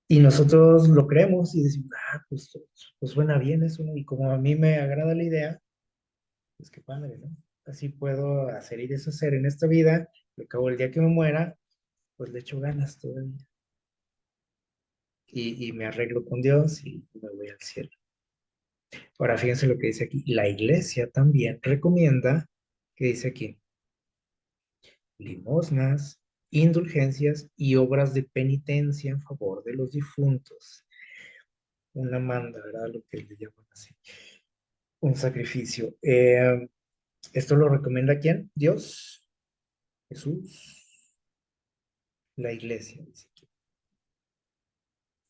Y nosotros lo creemos y decimos, pues suena bien eso, ¿no? Y como a mí me agrada la idea, pues qué padre, ¿no? Así puedo hacer y deshacer en esta vida, al cabo el día que me muera, pues le echo ganas todavía. Y me arreglo con Dios y me voy al cielo. Ahora, fíjense lo que dice aquí. La iglesia también recomienda, que dice aquí, limosnas, indulgencias y obras de penitencia en favor de los difuntos. Una manda, ¿verdad? Lo que le llaman así. Un sacrificio. ¿Esto lo recomienda quién? Dios, Jesús, la iglesia, dice aquí.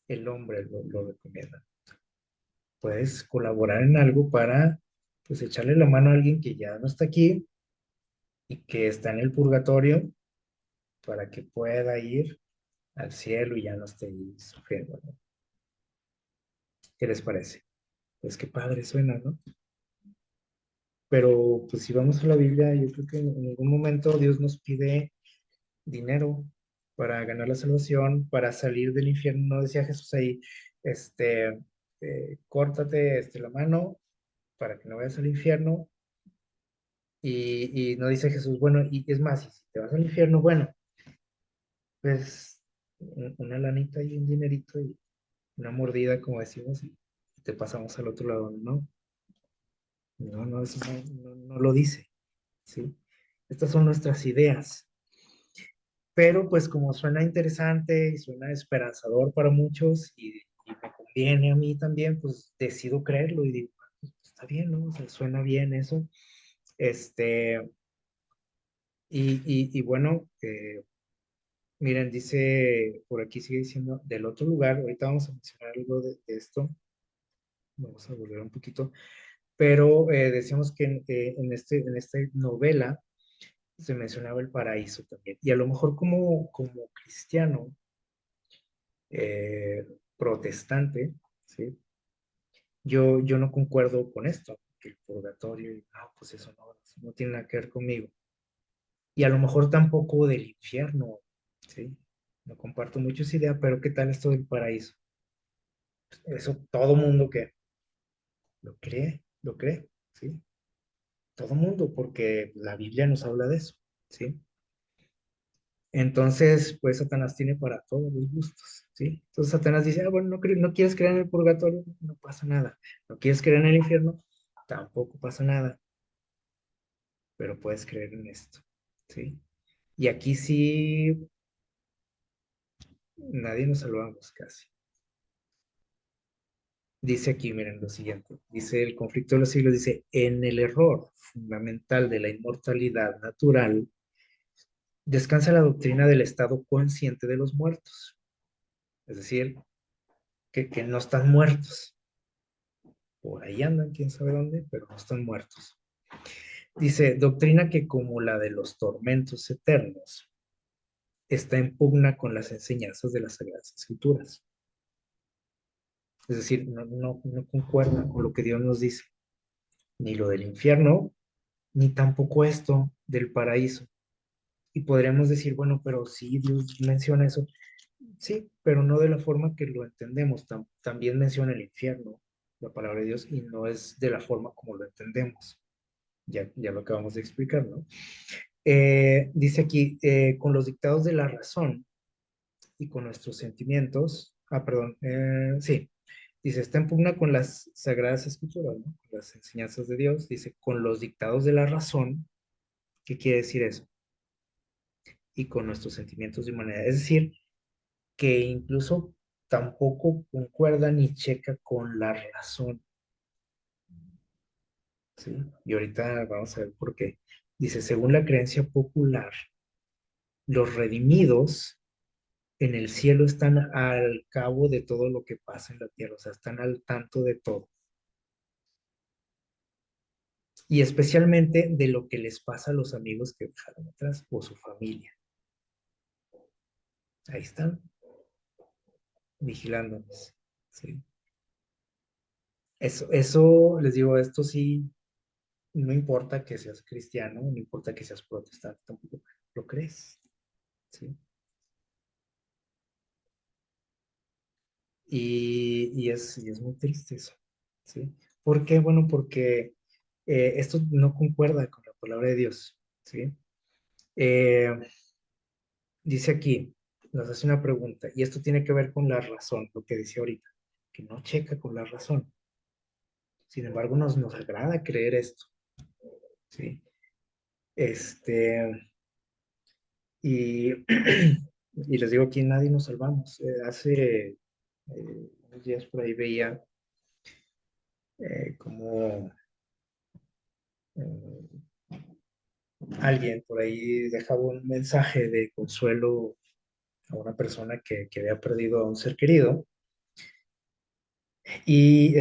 El hombre lo recomienda. Puedes colaborar en algo para, pues, echarle la mano a alguien que ya no está aquí y que está en el purgatorio para que pueda ir al cielo y ya no esté ahí sufriendo, ¿no? ¿Qué les parece? Pues qué padre suena, ¿no? Pero pues si vamos a la Biblia, yo creo que en ningún momento Dios nos pide dinero para ganar la salvación, para salir del infierno. No decía Jesús ahí, este, córtate la mano para que no vayas al infierno. Y no dice Jesús, bueno, y es más, y si te vas al infierno, bueno, pues una lanita y un dinerito y una mordida, como decimos, y te pasamos al otro lado, ¿no? No, no, eso no lo dice, ¿sí? Estas son nuestras ideas, pero pues como suena interesante y suena esperanzador para muchos y me conviene a mí también, pues decido creerlo y digo, pues, está bien, ¿no? O sea, suena bien eso. Este, y bueno, miren, dice, por aquí sigue diciendo, del otro lugar, ahorita vamos a mencionar algo de esto, vamos a volver un poquito, pero decíamos que en esta novela se mencionaba el paraíso también, y a lo mejor como cristiano eh, protestante, ¿sí? Yo no concuerdo con esto, que el purgatorio, no, pues eso no tiene nada que ver conmigo, y a lo mejor tampoco del infierno, ¿sí? No comparto mucho esa idea, pero ¿qué tal esto del paraíso? Eso todo mundo que lo cree, ¿sí? Todo mundo, porque la Biblia nos habla de eso, ¿sí? Entonces, pues Satanás tiene para todos los gustos, ¿sí? Entonces Satanás dice, bueno, no quieres creer en el purgatorio, no pasa nada. No quieres creer en el infierno, tampoco pasa nada, pero puedes creer en esto, ¿sí? Y aquí sí, nadie nos salvamos casi. Dice aquí, miren lo siguiente, dice el conflicto de los siglos, dice, en el error fundamental de la inmortalidad natural, descansa la doctrina del estado consciente de los muertos, es decir, que no están muertos, por ahí andan, quién sabe dónde, pero no están muertos. Dice, doctrina que como la de los tormentos eternos, está en pugna con las enseñanzas de las Sagradas Escrituras. Es decir, no concuerda con lo que Dios nos dice, ni lo del infierno, ni tampoco esto del paraíso. Y podríamos decir, bueno, pero sí, Dios menciona eso. Sí, pero no de la forma que lo entendemos. También menciona el infierno, la palabra de Dios, y no es de la forma como lo entendemos. Ya lo acabamos de explicar, ¿no? Dice aquí, con los dictados de la razón y con nuestros sentimientos, perdón, sí, dice, está en pugna con las sagradas escrituras, ¿no? Con las enseñanzas de Dios, dice, con los dictados de la razón, ¿qué quiere decir eso? Y con nuestros sentimientos de humanidad. Es decir, que incluso tampoco concuerda ni checa con la razón, ¿sí? Y ahorita vamos a ver por qué. Dice, según la creencia popular, los redimidos en el cielo están al cabo de todo lo que pasa en la tierra, o sea, están al tanto de todo. Y especialmente de lo que les pasa a los amigos que dejaron atrás o su familia. Ahí están, vigilándonos, ¿sí? Eso, les digo, esto sí, no importa que seas cristiano, no importa que seas protestante tampoco. lo crees, ¿sí? Y es muy triste eso, ¿sí? ¿Por qué? Bueno, porque esto no concuerda con la palabra de Dios, ¿sí? Eh, Dice aquí, nos hace una pregunta, y esto tiene que ver con la razón, lo que decía ahorita, que no checa con la razón. Sin embargo, nos agrada creer esto, ¿sí? Este, y, y les digo, aquí nadie nos salvamos. Hace unos días por ahí veía como eh, alguien por ahí dejaba un mensaje de consuelo a una persona que había perdido a un ser querido y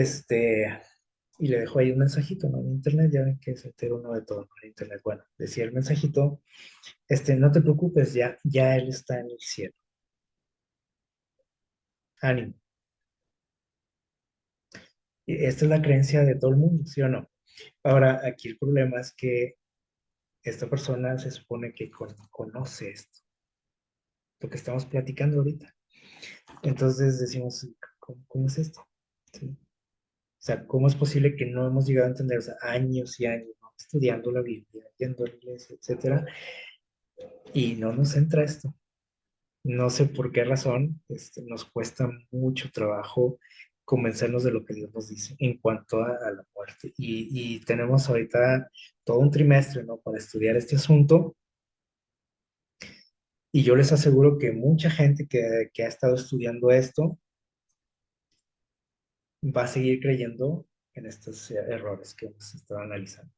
y le dejó ahí un mensajito, ¿no? En internet, ya ven que se entera uno de todo, ¿no? En internet. Bueno, decía el mensajito, no te preocupes, ya él está en el cielo. Ánimo. Y esta es la creencia de todo el mundo, ¿sí o no? Ahora, aquí el problema es que esta persona se supone que conoce esto, lo que estamos platicando ahorita. Entonces decimos, ¿cómo es esto? ¿Sí? O sea, ¿cómo es posible que no hemos llegado a entender, o sea, años y años, ¿no? Estudiando la Biblia, yendo a la iglesia, etcétera, y no nos entra esto? No sé por qué razón, nos cuesta mucho trabajo convencernos de lo que Dios nos dice en cuanto a la muerte. Y tenemos ahorita todo un trimestre, ¿no? Para estudiar este asunto. Y yo les aseguro que mucha gente que ha estado estudiando esto va a seguir creyendo en estos errores que hemos estado analizando.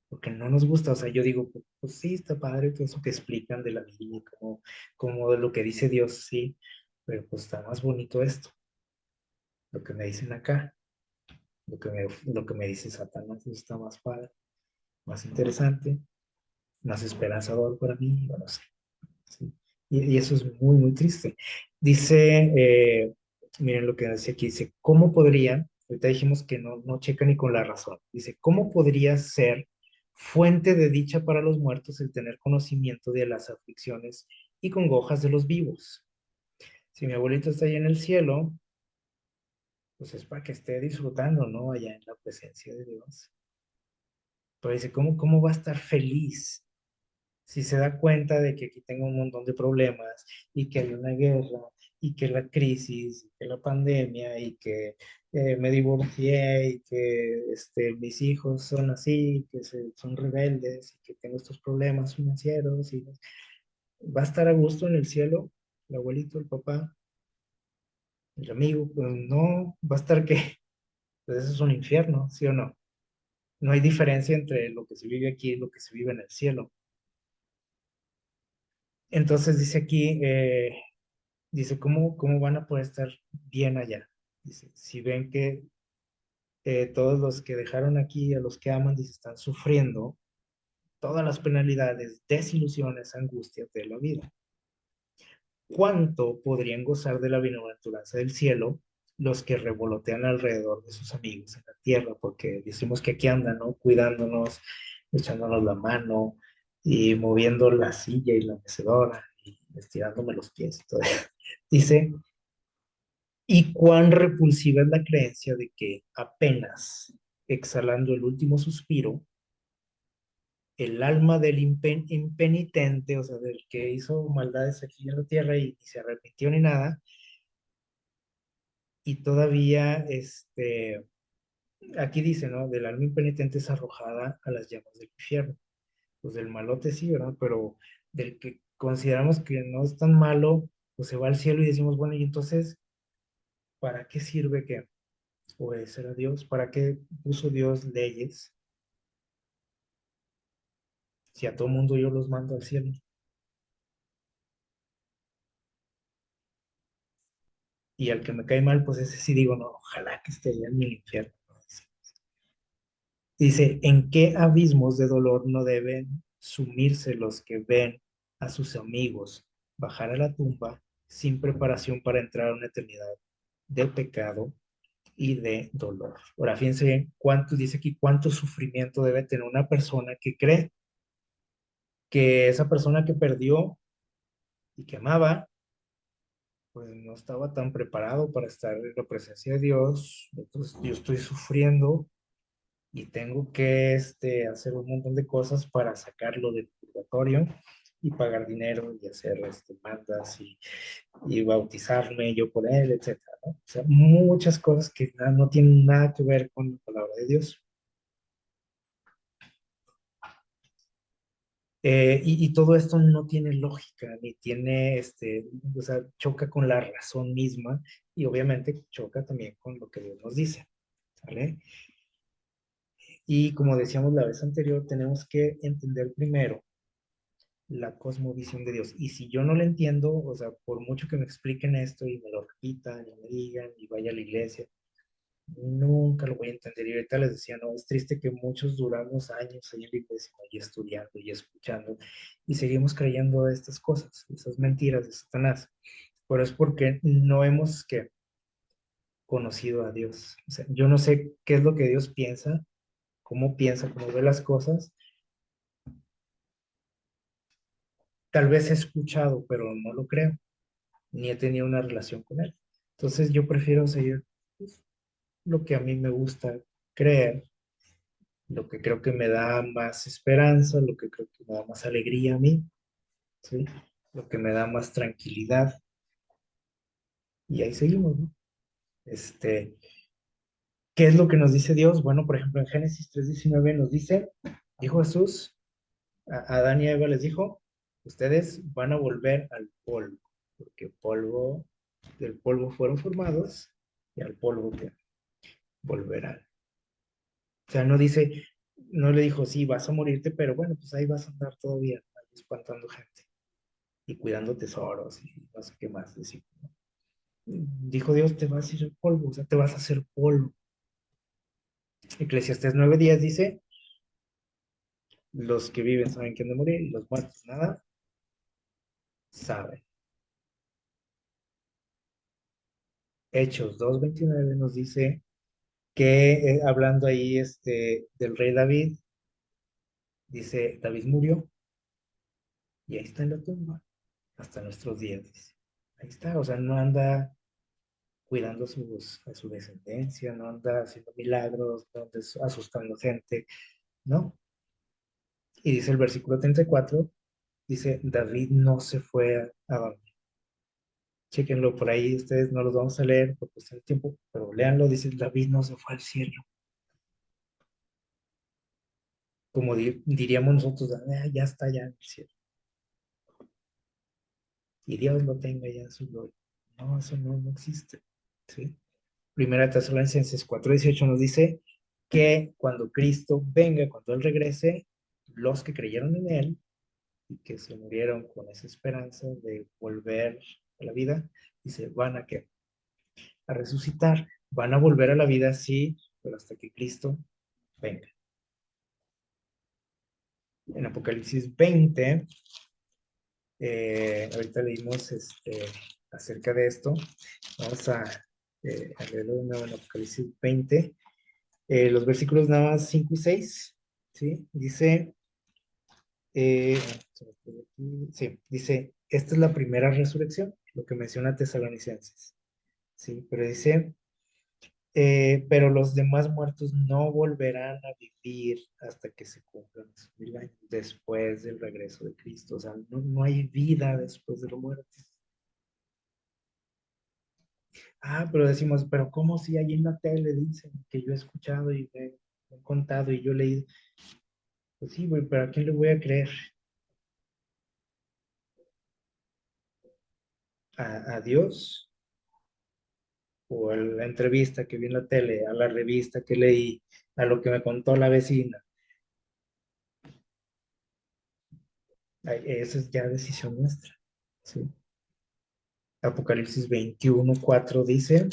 Porque no nos gusta, o sea, yo digo, pues sí, está padre todo eso que explican de la Biblia, como de lo que dice Dios, sí, pero pues está más bonito esto, lo que me dicen acá, lo que me dice Satanás, eso está más padre, más interesante, más esperanzador para mí, bueno, sí, sí. Y eso es muy, muy triste. Dice, miren lo que dice aquí, dice, ¿cómo podría, ahorita dijimos que no checa ni con la razón, dice, ¿cómo podría ser fuente de dicha para los muertos el tener conocimiento de las aflicciones y congojas de los vivos? Si mi abuelito está allá en el cielo, pues es para que esté disfrutando, ¿no? Allá en la presencia de Dios. Pero dice, ¿cómo va a estar feliz si se da cuenta de que aquí tengo un montón de problemas y que hay una guerra y que la crisis, y que la pandemia y que me divorcié y que mis hijos son así, que son rebeldes y que tengo estos problemas financieros y va a estar a gusto en el cielo el abuelito, el papá, el amigo? Pues no, va a estar que, pues eso es un infierno, ¿sí o no? No hay diferencia entre lo que se vive aquí y lo que se vive en el cielo. Entonces dice aquí, dice, ¿cómo van a poder estar bien allá? Dice, si ven que todos los que dejaron aquí, a los que aman, dice, están sufriendo todas las penalidades, desilusiones, angustias de la vida. ¿Cuánto podrían gozar de la bienaventuranza del cielo los que revolotean alrededor de sus amigos en la tierra? Porque decimos que aquí andan, ¿no? Cuidándonos, echándonos la mano y moviendo la silla y la mecedora y estirándome los pies y todo. Dice, y cuán repulsiva es la creencia de que apenas exhalando el último suspiro, el alma del impenitente, o sea, del que hizo maldades aquí en la tierra y se arrepintió ni nada, y todavía, aquí dice, ¿no? Del alma impenitente es arrojada a las llamas del infierno. Pues del malote sí, ¿verdad? Pero del que consideramos que no es tan malo, pues se va al cielo y decimos, bueno, y entonces, ¿para qué sirve que obedecer a Dios? ¿Para qué puso Dios leyes si a todo mundo yo los mando al cielo? Y al que me cae mal, pues ese sí digo, no, ojalá que esté allá en el infierno. Dice, ¿en qué abismos de dolor no deben sumirse los que ven a sus amigos bajar a la tumba sin preparación para entrar a una eternidad de pecado y de dolor? Ahora, fíjense bien, dice aquí, cuánto sufrimiento debe tener una persona que cree que esa persona que perdió y que amaba, pues no estaba tan preparado para estar en la presencia de Dios. Entonces yo estoy sufriendo y tengo que hacer un montón de cosas para sacarlo del purgatorio y pagar dinero y hacer mandas y bautizarme yo por él, etcétera, ¿no? O sea, muchas cosas que no tienen nada que ver con la palabra de Dios. Y todo esto no tiene lógica, ni tiene, o sea, choca con la razón misma y obviamente choca también con lo que Dios nos dice, ¿vale? Y como decíamos la vez anterior, tenemos que entender primero la cosmovisión de Dios. Y si yo no lo entiendo, o sea, por mucho que me expliquen esto y me lo repitan y me digan y vaya a la iglesia, nunca lo voy a entender. Y ahorita les decía, no, es triste que muchos duramos años ahí en la iglesia y estudiando y escuchando y seguimos creyendo estas cosas, esas mentiras de Satanás. Pero es porque no hemos que conocido a Dios. O sea, yo no sé qué es lo que Dios piensa, cómo ve las cosas. Tal vez he escuchado, pero no lo creo, ni he tenido una relación con Él. Entonces yo prefiero seguir pues, lo que a mí me gusta creer, lo que creo que me da más esperanza, lo que creo que me da más alegría a mí, ¿sí? Lo que me da más tranquilidad. Y ahí seguimos, ¿no? Este, ¿Qué es lo que nos dice Dios? Bueno, por ejemplo, en Génesis 3:19 nos dice, dijo Jesús, a Adán y a Eva les dijo, ustedes van a volver al polvo, porque polvo, del polvo fueron formados y al polvo que volverán. O sea, no dice, no le dijo, sí, vas a morirte, pero bueno, pues ahí vas a andar todavía, ahí espantando gente y cuidando tesoros y no sé qué más decir, ¿no? Dijo Dios, te vas a ir al polvo, o sea, te vas a hacer polvo. Eclesiastés 9:10 dice, los que viven saben que han de morir y los muertos nada saben. Hechos 2:29 nos dice que hablando ahí del rey David, dice, David murió y ahí está en la tumba hasta nuestros días, dice. Ahí está, o sea, no anda cuidando a su descendencia, no anda haciendo milagros, no anda asustando gente, ¿no? Y dice el versículo 34, dice, David no se fue a dormir. Chéquenlo por ahí, ustedes no los vamos a leer por cuestión de tiempo, pero léanlo, dice, David no se fue al cielo. Como diríamos nosotros, "Ah, ya está ya en el cielo. Y Dios lo tenga ya en su gloria". No, eso no existe. ¿Sí? Primera Tesalonicenses 4:18 nos dice que cuando Cristo venga, cuando Él regrese, los que creyeron en Él y que se murieron con esa esperanza de volver a la vida, dice, van a qué? A resucitar, van a volver a la vida, sí, pero hasta que Cristo venga. En Apocalipsis 20, ahorita leímos acerca de esto, vamos a leerlo de nuevo en Apocalipsis 20, los versículos nada más 5 y 6, ¿sí? Dice, eh, sí, dice, esta es la primera resurrección, lo que menciona Tesalonicenses, ¿sí? Pero dice, pero los demás muertos no volverán a vivir hasta que se cumplan los 1000 años después del regreso de Cristo. O sea, no hay vida después de la muerte. Ah, pero decimos, pero ¿cómo si ahí en la tele dicen que yo he escuchado y me han contado y yo he leído? Pues sí, güey, pero ¿a quién le voy a creer? ¿A Dios? ¿O a la entrevista que vi en la tele? ¿A la revista que leí? ¿A lo que me contó la vecina? Ay, esa es ya decisión nuestra. ¿Sí? Apocalipsis 21:4 dice,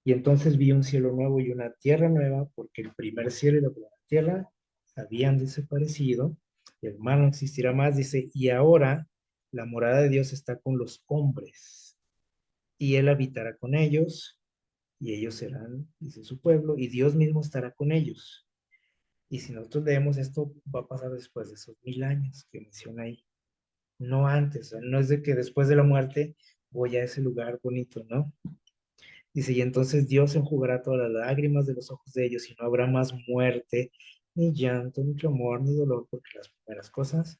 y entonces vi un cielo nuevo y una tierra nueva, porque el primer cielo y la primera tierra habían desaparecido, y el mar no existirá más, dice, y ahora la morada de Dios está con los hombres, y él habitará con ellos, y ellos serán, dice su pueblo, y Dios mismo estará con ellos. Y si nosotros leemos esto, va a pasar después de esos 1000 años que menciona ahí, no antes. O sea, no es de que después de la muerte voy a ese lugar bonito, ¿no? Dice, y entonces Dios enjugará todas las lágrimas de los ojos de ellos y no habrá más muerte, ni llanto, ni clamor, ni dolor, porque las primeras cosas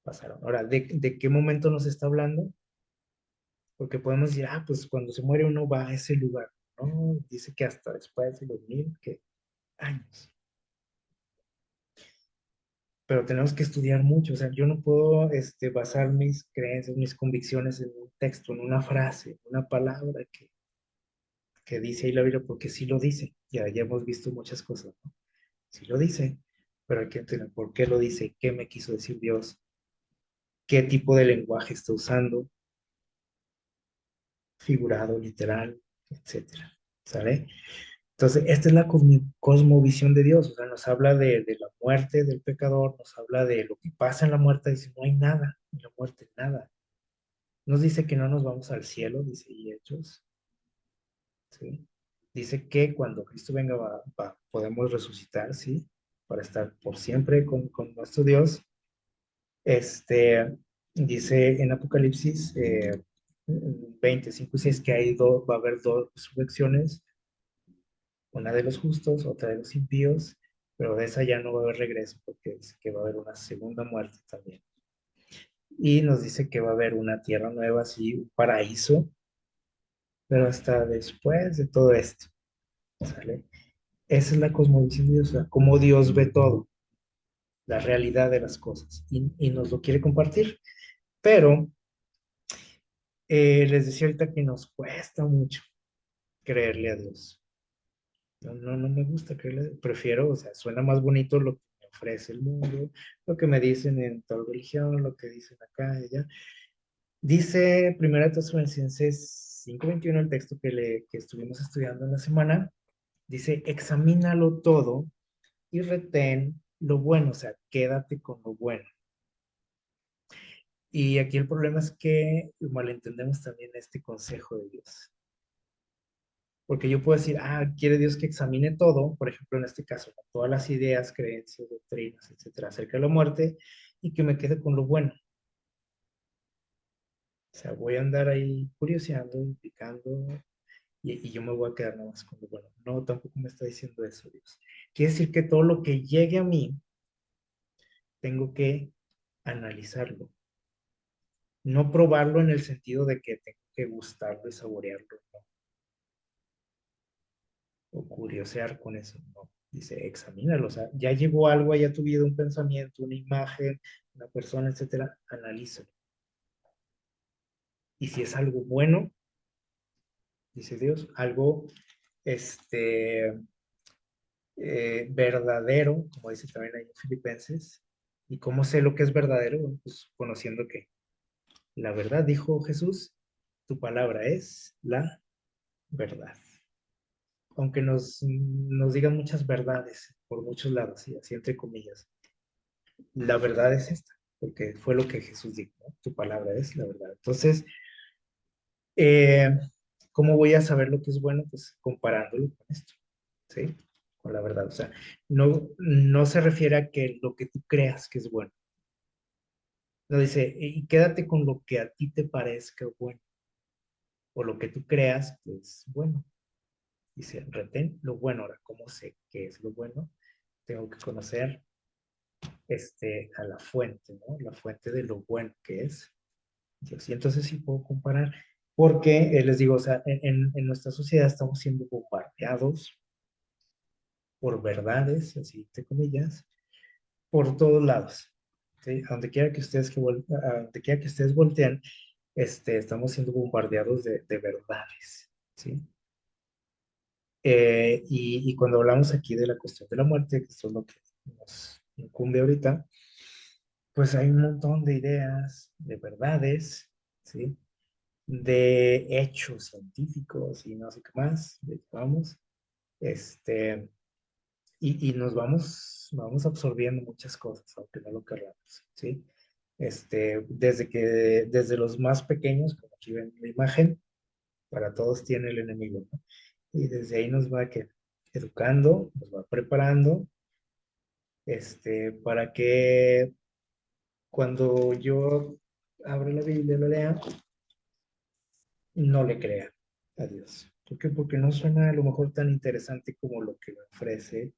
pasaron. Ahora, ¿de qué momento nos está hablando? Porque podemos decir, ah, pues cuando se muere uno va a ese lugar. No, dice que hasta después de los 1000 años. Pero tenemos que estudiar mucho. O sea, yo no puedo basar mis creencias, mis convicciones en un texto, en una frase, en una palabra que dice ahí la Biblia, porque sí lo dice. Ya hemos visto muchas cosas, ¿no? Sí lo dice, pero hay que entender por qué lo dice, qué me quiso decir Dios, qué tipo de lenguaje está usando, figurado, literal, etcétera. ¿Sale? Entonces, esta es la cosmovisión de Dios, o sea, nos habla de la muerte del pecador, nos habla de lo que pasa en la muerte, dice, no hay nada en la muerte, nada. Nos dice que no nos vamos al cielo, dice y Hechos, ¿sí? Dice que cuando Cristo venga podemos resucitar, ¿sí? Para estar por siempre con nuestro Dios. Dice en Apocalipsis 25 y 6 que va a haber dos resurrecciones, una de los justos, otra de los impíos, pero de esa ya no va a haber regreso porque dice que va a haber una segunda muerte también. Y nos dice que va a haber una tierra nueva, así, un paraíso, pero hasta después de todo esto, ¿sale? Esa es la cosmovisión de Dios, o sea, cómo Dios ve todo, la realidad de las cosas, y nos lo quiere compartir. Pero les decía ahorita que nos cuesta mucho creerle a Dios. No me gusta creerle, prefiero, o sea, suena más bonito lo que me ofrece el mundo, lo que me dicen en tal religión, lo que dicen acá y allá. Dice Primera Tesalonicenses 5:21, el texto que estuvimos estudiando en la semana, dice, examínalo todo y retén lo bueno, o sea, quédate con lo bueno. Y aquí el problema es que malentendemos también este consejo de Dios. Porque yo puedo decir, ah, quiere Dios que examine todo, por ejemplo, en este caso, todas las ideas, creencias, doctrinas, etcétera, acerca de la muerte, y que me quede con lo bueno. O sea, voy a andar ahí curioseando, picando, y yo me voy a quedar nada más con lo bueno. No, tampoco me está diciendo eso Dios. Quiere decir que todo lo que llegue a mí, tengo que analizarlo. No probarlo en el sentido de que tengo que gustarlo y saborearlo, ¿no? O curiosear con eso, no. Dice, examínalo, o sea, ya llegó algo allá a tu vida, un pensamiento, una imagen, una persona, etcétera, analízalo. Y si es algo bueno, dice Dios, algo este, verdadero, como dice también ahí en Filipenses, ¿y cómo sé lo que es verdadero? Bueno, pues conociendo que la verdad, dijo Jesús, tu palabra es la verdad. Aunque nos digan muchas verdades por muchos lados, y así entre comillas, la verdad es esta, porque fue lo que Jesús dijo, ¿no? Tu palabra es la verdad. Entonces, eh, ¿cómo voy a saber lo que es bueno? Pues comparándolo con esto, ¿sí? Con la verdad. O sea, no se refiere a que lo que tú creas que es bueno. No dice, y quédate con lo que a ti te parezca bueno, o lo que tú creas que es bueno. Dice, retén lo bueno. Ahora, ¿cómo sé qué es lo bueno? Tengo que conocer a la fuente, ¿no? La fuente de lo bueno que es Dios. Y entonces sí puedo comparar, porque les digo, o sea, en nuestra sociedad estamos siendo bombardeados por verdades, así entre comillas, por todos lados. ¿Sí? A donde quiera que a donde quiera que ustedes voltean, estamos siendo bombardeados de verdades. ¿Sí? Y cuando hablamos aquí de la cuestión de la muerte, que esto es lo que nos incumbe ahorita, pues hay un montón de ideas, de verdades, ¿sí? De hechos científicos y no sé qué más, vamos, y nos vamos absorbiendo muchas cosas, aunque no lo queramos, ¿sí? Desde los más pequeños, como aquí ven la imagen, para todos tiene el enemigo, ¿no? Y desde ahí nos va educando, nos va preparando para que cuando yo abra la Biblia y lo lea, no le crea a Dios. ¿Por qué? Porque no suena a lo mejor tan interesante como lo que me ofrece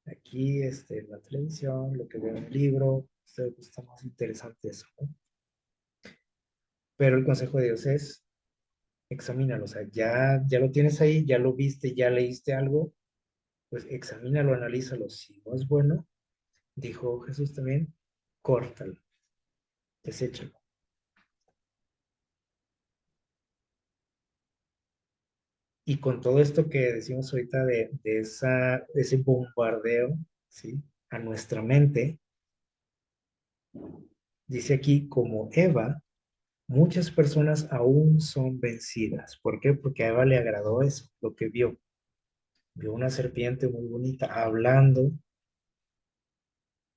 aquí, en la televisión, lo que veo en el libro. A usted le gusta más interesante eso, ¿no? Pero el consejo de Dios es, examínalo, o sea, ya lo tienes ahí, ya lo viste, ya leíste algo, pues examínalo, analízalo. Si no es bueno, dijo Jesús también, córtalo, deséchalo. Y con todo esto que decimos ahorita de ese bombardeo, ¿sí? A nuestra mente, dice aquí, como Eva, muchas personas aún son vencidas. ¿Por qué? Porque a Eva le agradó eso, lo que vio. Vio una serpiente muy bonita hablando,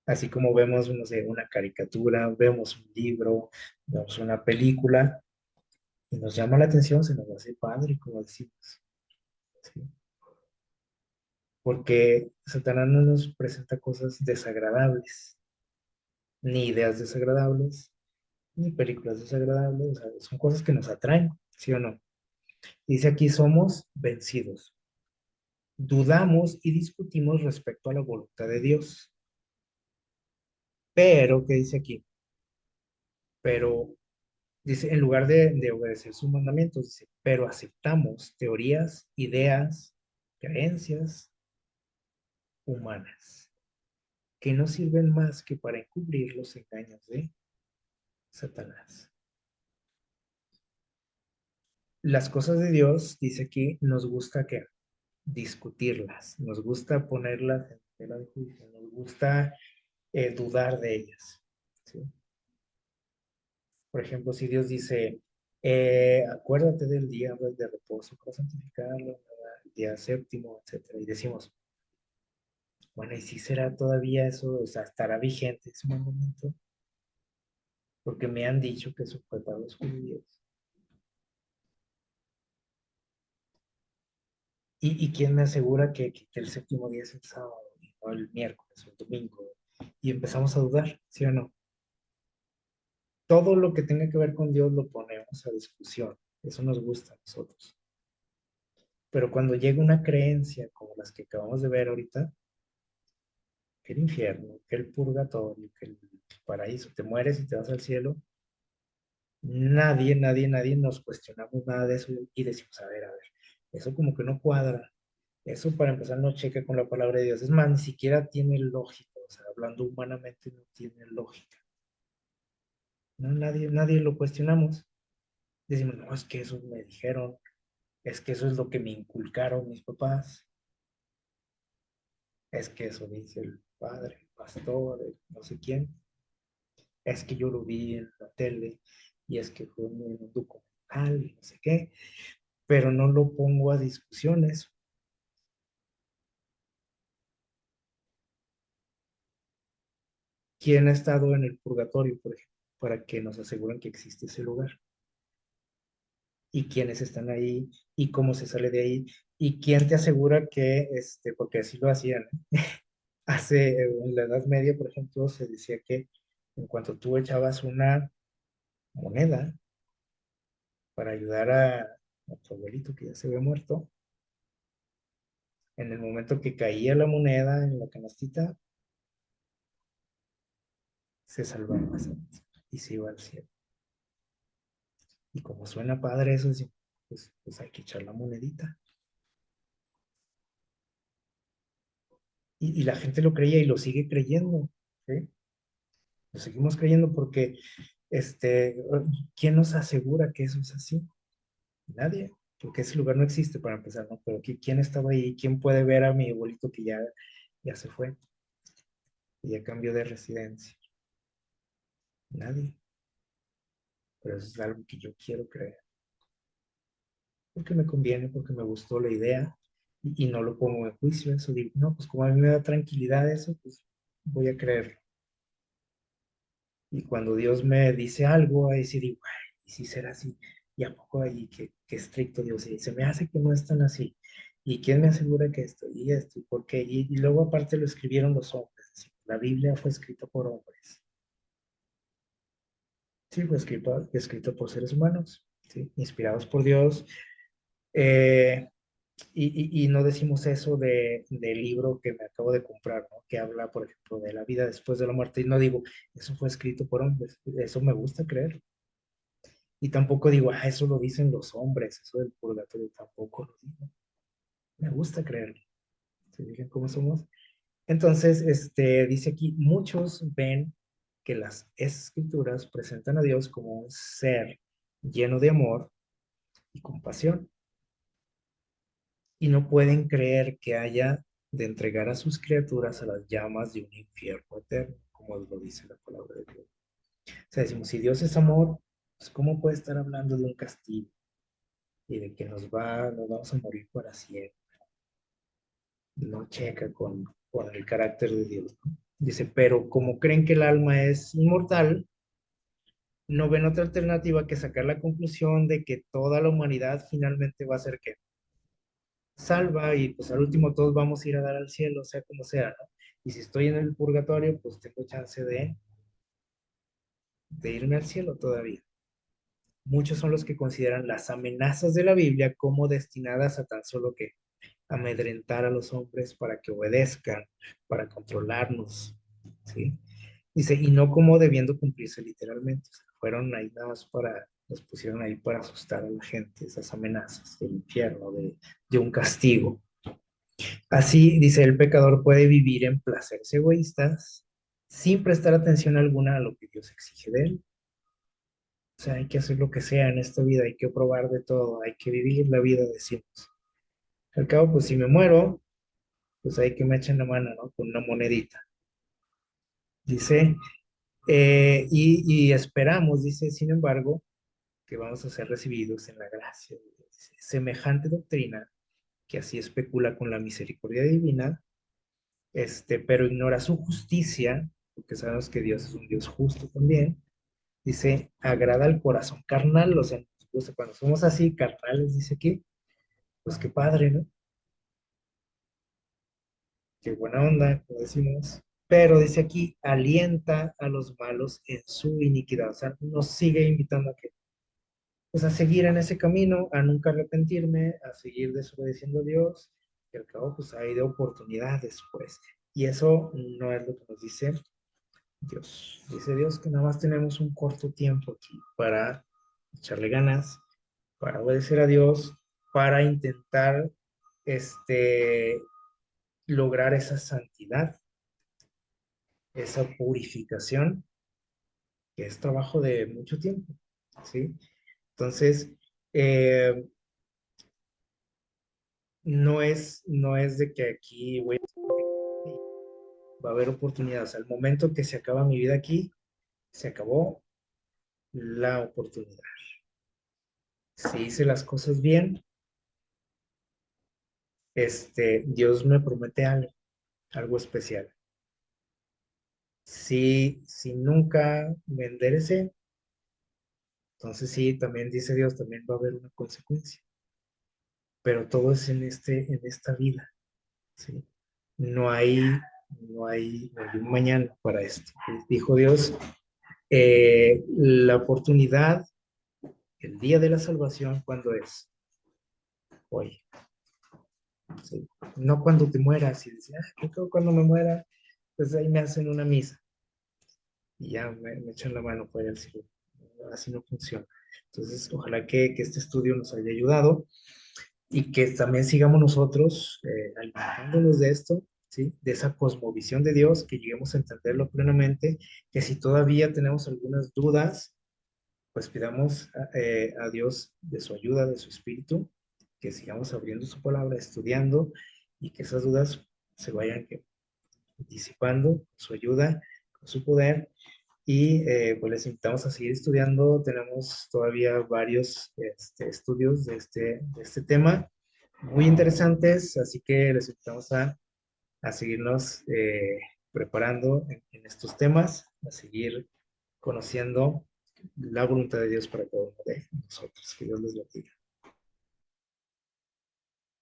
así como vemos, no sé, una caricatura, vemos un libro, vemos una película, y nos llama la atención, se nos hace padre, como decimos, ¿sí? Porque Satanás no nos presenta cosas desagradables, ni ideas desagradables, ni películas desagradables, o sea, son cosas que nos atraen, ¿sí o no? Dice aquí, somos vencidos. Dudamos y discutimos respecto a la voluntad de Dios. Pero, ¿qué dice aquí? Pero, dice, en lugar de obedecer sus mandamientos, dice, pero aceptamos teorías, ideas, creencias humanas que no sirven más que para encubrir los engaños de Satanás. Las cosas de Dios, dice aquí, nos gusta que discutirlas, nos gusta ponerlas en tela de juicio, nos gusta dudar de ellas, ¿sí? Por ejemplo, si Dios dice, acuérdate del día de reposo para santificarlo, ¿verdad? El día séptimo, etcétera, y decimos, bueno, ¿y si será todavía eso? O sea, ¿estará vigente ese mandamiento? Porque me han dicho que eso fue para los judíos. ¿Y quién me asegura que el séptimo día es el sábado, o el miércoles, o el domingo? Y empezamos a dudar, ¿sí o no? Todo lo que tenga que ver con Dios lo ponemos a discusión. Eso nos gusta a nosotros. Pero cuando llega una creencia como las que acabamos de ver ahorita, que el infierno, que el purgatorio, que el paraíso, te mueres y te vas al cielo, nadie nos cuestionamos nada de eso y decimos, a ver, eso como que no cuadra. Eso para empezar no checa con la palabra de Dios. Es más, ni siquiera tiene lógica. O sea, hablando humanamente no tiene lógica. No, nadie lo cuestionamos. Decimos, no, es que eso me dijeron, es que eso es lo que me inculcaron mis papás, es que eso dice el padre, el pastor, no sé quién, es que yo lo vi en la tele y es que fue en un documental y no sé qué, pero no lo pongo a discusiones. ¿Quién ha estado en el purgatorio, por ejemplo, para que nos aseguren que existe ese lugar? ¿Y quiénes están ahí? ¿Y cómo se sale de ahí? ¿Y quién te asegura que, porque así lo hacían, ¿eh? En la Edad Media, por ejemplo, se decía que en cuanto tú echabas una moneda para ayudar a tu abuelito que ya se había muerto, en el momento que caía la moneda en la canastita, se salvaba y se iba al cielo. Y como suena padre eso, sí, pues hay que echar la monedita. Y la gente lo creía y lo sigue creyendo, ¿sí? Lo seguimos creyendo porque, este, ¿quién nos asegura que eso es así? Nadie, porque ese lugar no existe para empezar, ¿no? Pero ¿quién estaba ahí? ¿Quién puede ver a mi abuelito que ya se fue? Y ya cambió de residencia. Nadie. Pero eso es algo que yo quiero creer. Porque me conviene, porque me gustó la idea y no lo pongo en juicio. Eso digo, no, pues como a mí me da tranquilidad eso, pues voy a creerlo. Y cuando Dios me dice algo, ahí sí digo, ay, ¿y si será así? ¿Y a poco ahí qué estricto Dios es? Se me hace que no es tan así. ¿Y quién me asegura que esto? ¿Y esto? ¿Y por qué? Y luego aparte lo escribieron los hombres. La Biblia fue escrita por hombres. Sí, fue escrita por seres humanos, ¿sí? Inspirados por Dios. Eh, y no decimos eso del libro que me acabo de comprar, ¿no? Que habla, por ejemplo, de la vida después de la muerte. Y no digo, eso fue escrito por hombres. Eso me gusta creer. Y tampoco digo, eso lo dicen los hombres, eso del purgatorio tampoco lo digo. Me gusta creerlo. ¿Se fijan cómo somos? Entonces, dice aquí, muchos ven que las escrituras presentan a Dios como un ser lleno de amor y compasión y no pueden creer que haya de entregar a sus criaturas a las llamas de un infierno eterno, como lo dice la palabra de Dios. O sea, decimos, si Dios es amor, pues ¿cómo puede estar hablando de un castigo y de que nos vamos a morir para siempre? No checa con el carácter de Dios, ¿no? Dice, pero como creen que el alma es inmortal, no ven otra alternativa que sacar la conclusión de que toda la humanidad finalmente va a ser que salva y pues al último todos vamos a ir a dar al cielo, sea como sea, ¿no? Y si estoy en el purgatorio, pues tengo chance de irme al cielo todavía. Muchos son los que consideran las amenazas de la Biblia como destinadas a tan solo que amedrentar a los hombres para que obedezcan, para controlarnos, ¿sí? Dice, y no como debiendo cumplirse literalmente. O sea, fueron ahí nada más los pusieron ahí para asustar a la gente, esas amenazas del infierno, de un castigo. Así, dice, el pecador puede vivir en placeres egoístas sin prestar atención alguna a lo que Dios exige de él. O sea, hay que hacer lo que sea en esta vida, hay que probar de todo, hay que vivir la vida, decimos. Al cabo, pues si me muero, pues hay que me echen la mano, ¿no? Con una monedita. Dice, y esperamos, dice, sin embargo, que vamos a ser recibidos en la gracia de Dios. Dice, semejante doctrina, que así especula con la misericordia divina, pero ignora su justicia, porque sabemos que Dios es un Dios justo también, dice, agrada al corazón carnal, o sea, nos gusta cuando somos así, carnales, dice aquí, pues qué padre, ¿no? Qué buena onda, como decimos. Pero dice aquí, alienta a los malos en su iniquidad, o sea, nos sigue invitando a que, pues a seguir en ese camino, a nunca arrepentirme, a seguir desobedeciendo a Dios, y al cabo, pues hay de oportunidades, pues. Y eso no es lo que nos dice Dios. Dice Dios que nada más tenemos un corto tiempo aquí para echarle ganas, para obedecer a Dios, para intentar lograr esa santidad, esa purificación, que es trabajo de mucho tiempo, ¿sí? Entonces, eh, no es de que aquí va a haber oportunidades. Al momento que se acaba mi vida aquí, se acabó la oportunidad. Si hice las cosas bien, Dios me promete algo especial. Si nunca me enderecé, entonces sí, también dice Dios, también va a haber una consecuencia. Pero todo es en esta vida, ¿sí? No hay, no hay un mañana para esto. Dijo Dios, la oportunidad, el día de la salvación, ¿cuándo es? Hoy. ¿Sí? No cuando te mueras y dices, creo que cuando me muera, pues ahí me hacen una misa y ya me echan la mano para ir al cielo. Así no funciona. Entonces, ojalá que este estudio nos haya ayudado y que también sigamos nosotros alimentándonos de esto, ¿sí? De esa cosmovisión de Dios, que lleguemos a entenderlo plenamente, que si todavía tenemos algunas dudas, pues pidamos a Dios de su ayuda, de su espíritu, que sigamos abriendo su palabra, estudiando y que esas dudas se vayan disipando con su ayuda, con su poder. Y pues les invitamos a seguir estudiando. Tenemos todavía varios estudios de este tema muy interesantes, así que les invitamos a seguirnos preparando en estos temas, a seguir conociendo la voluntad de Dios para cada uno de nosotros. Que Dios les bendiga.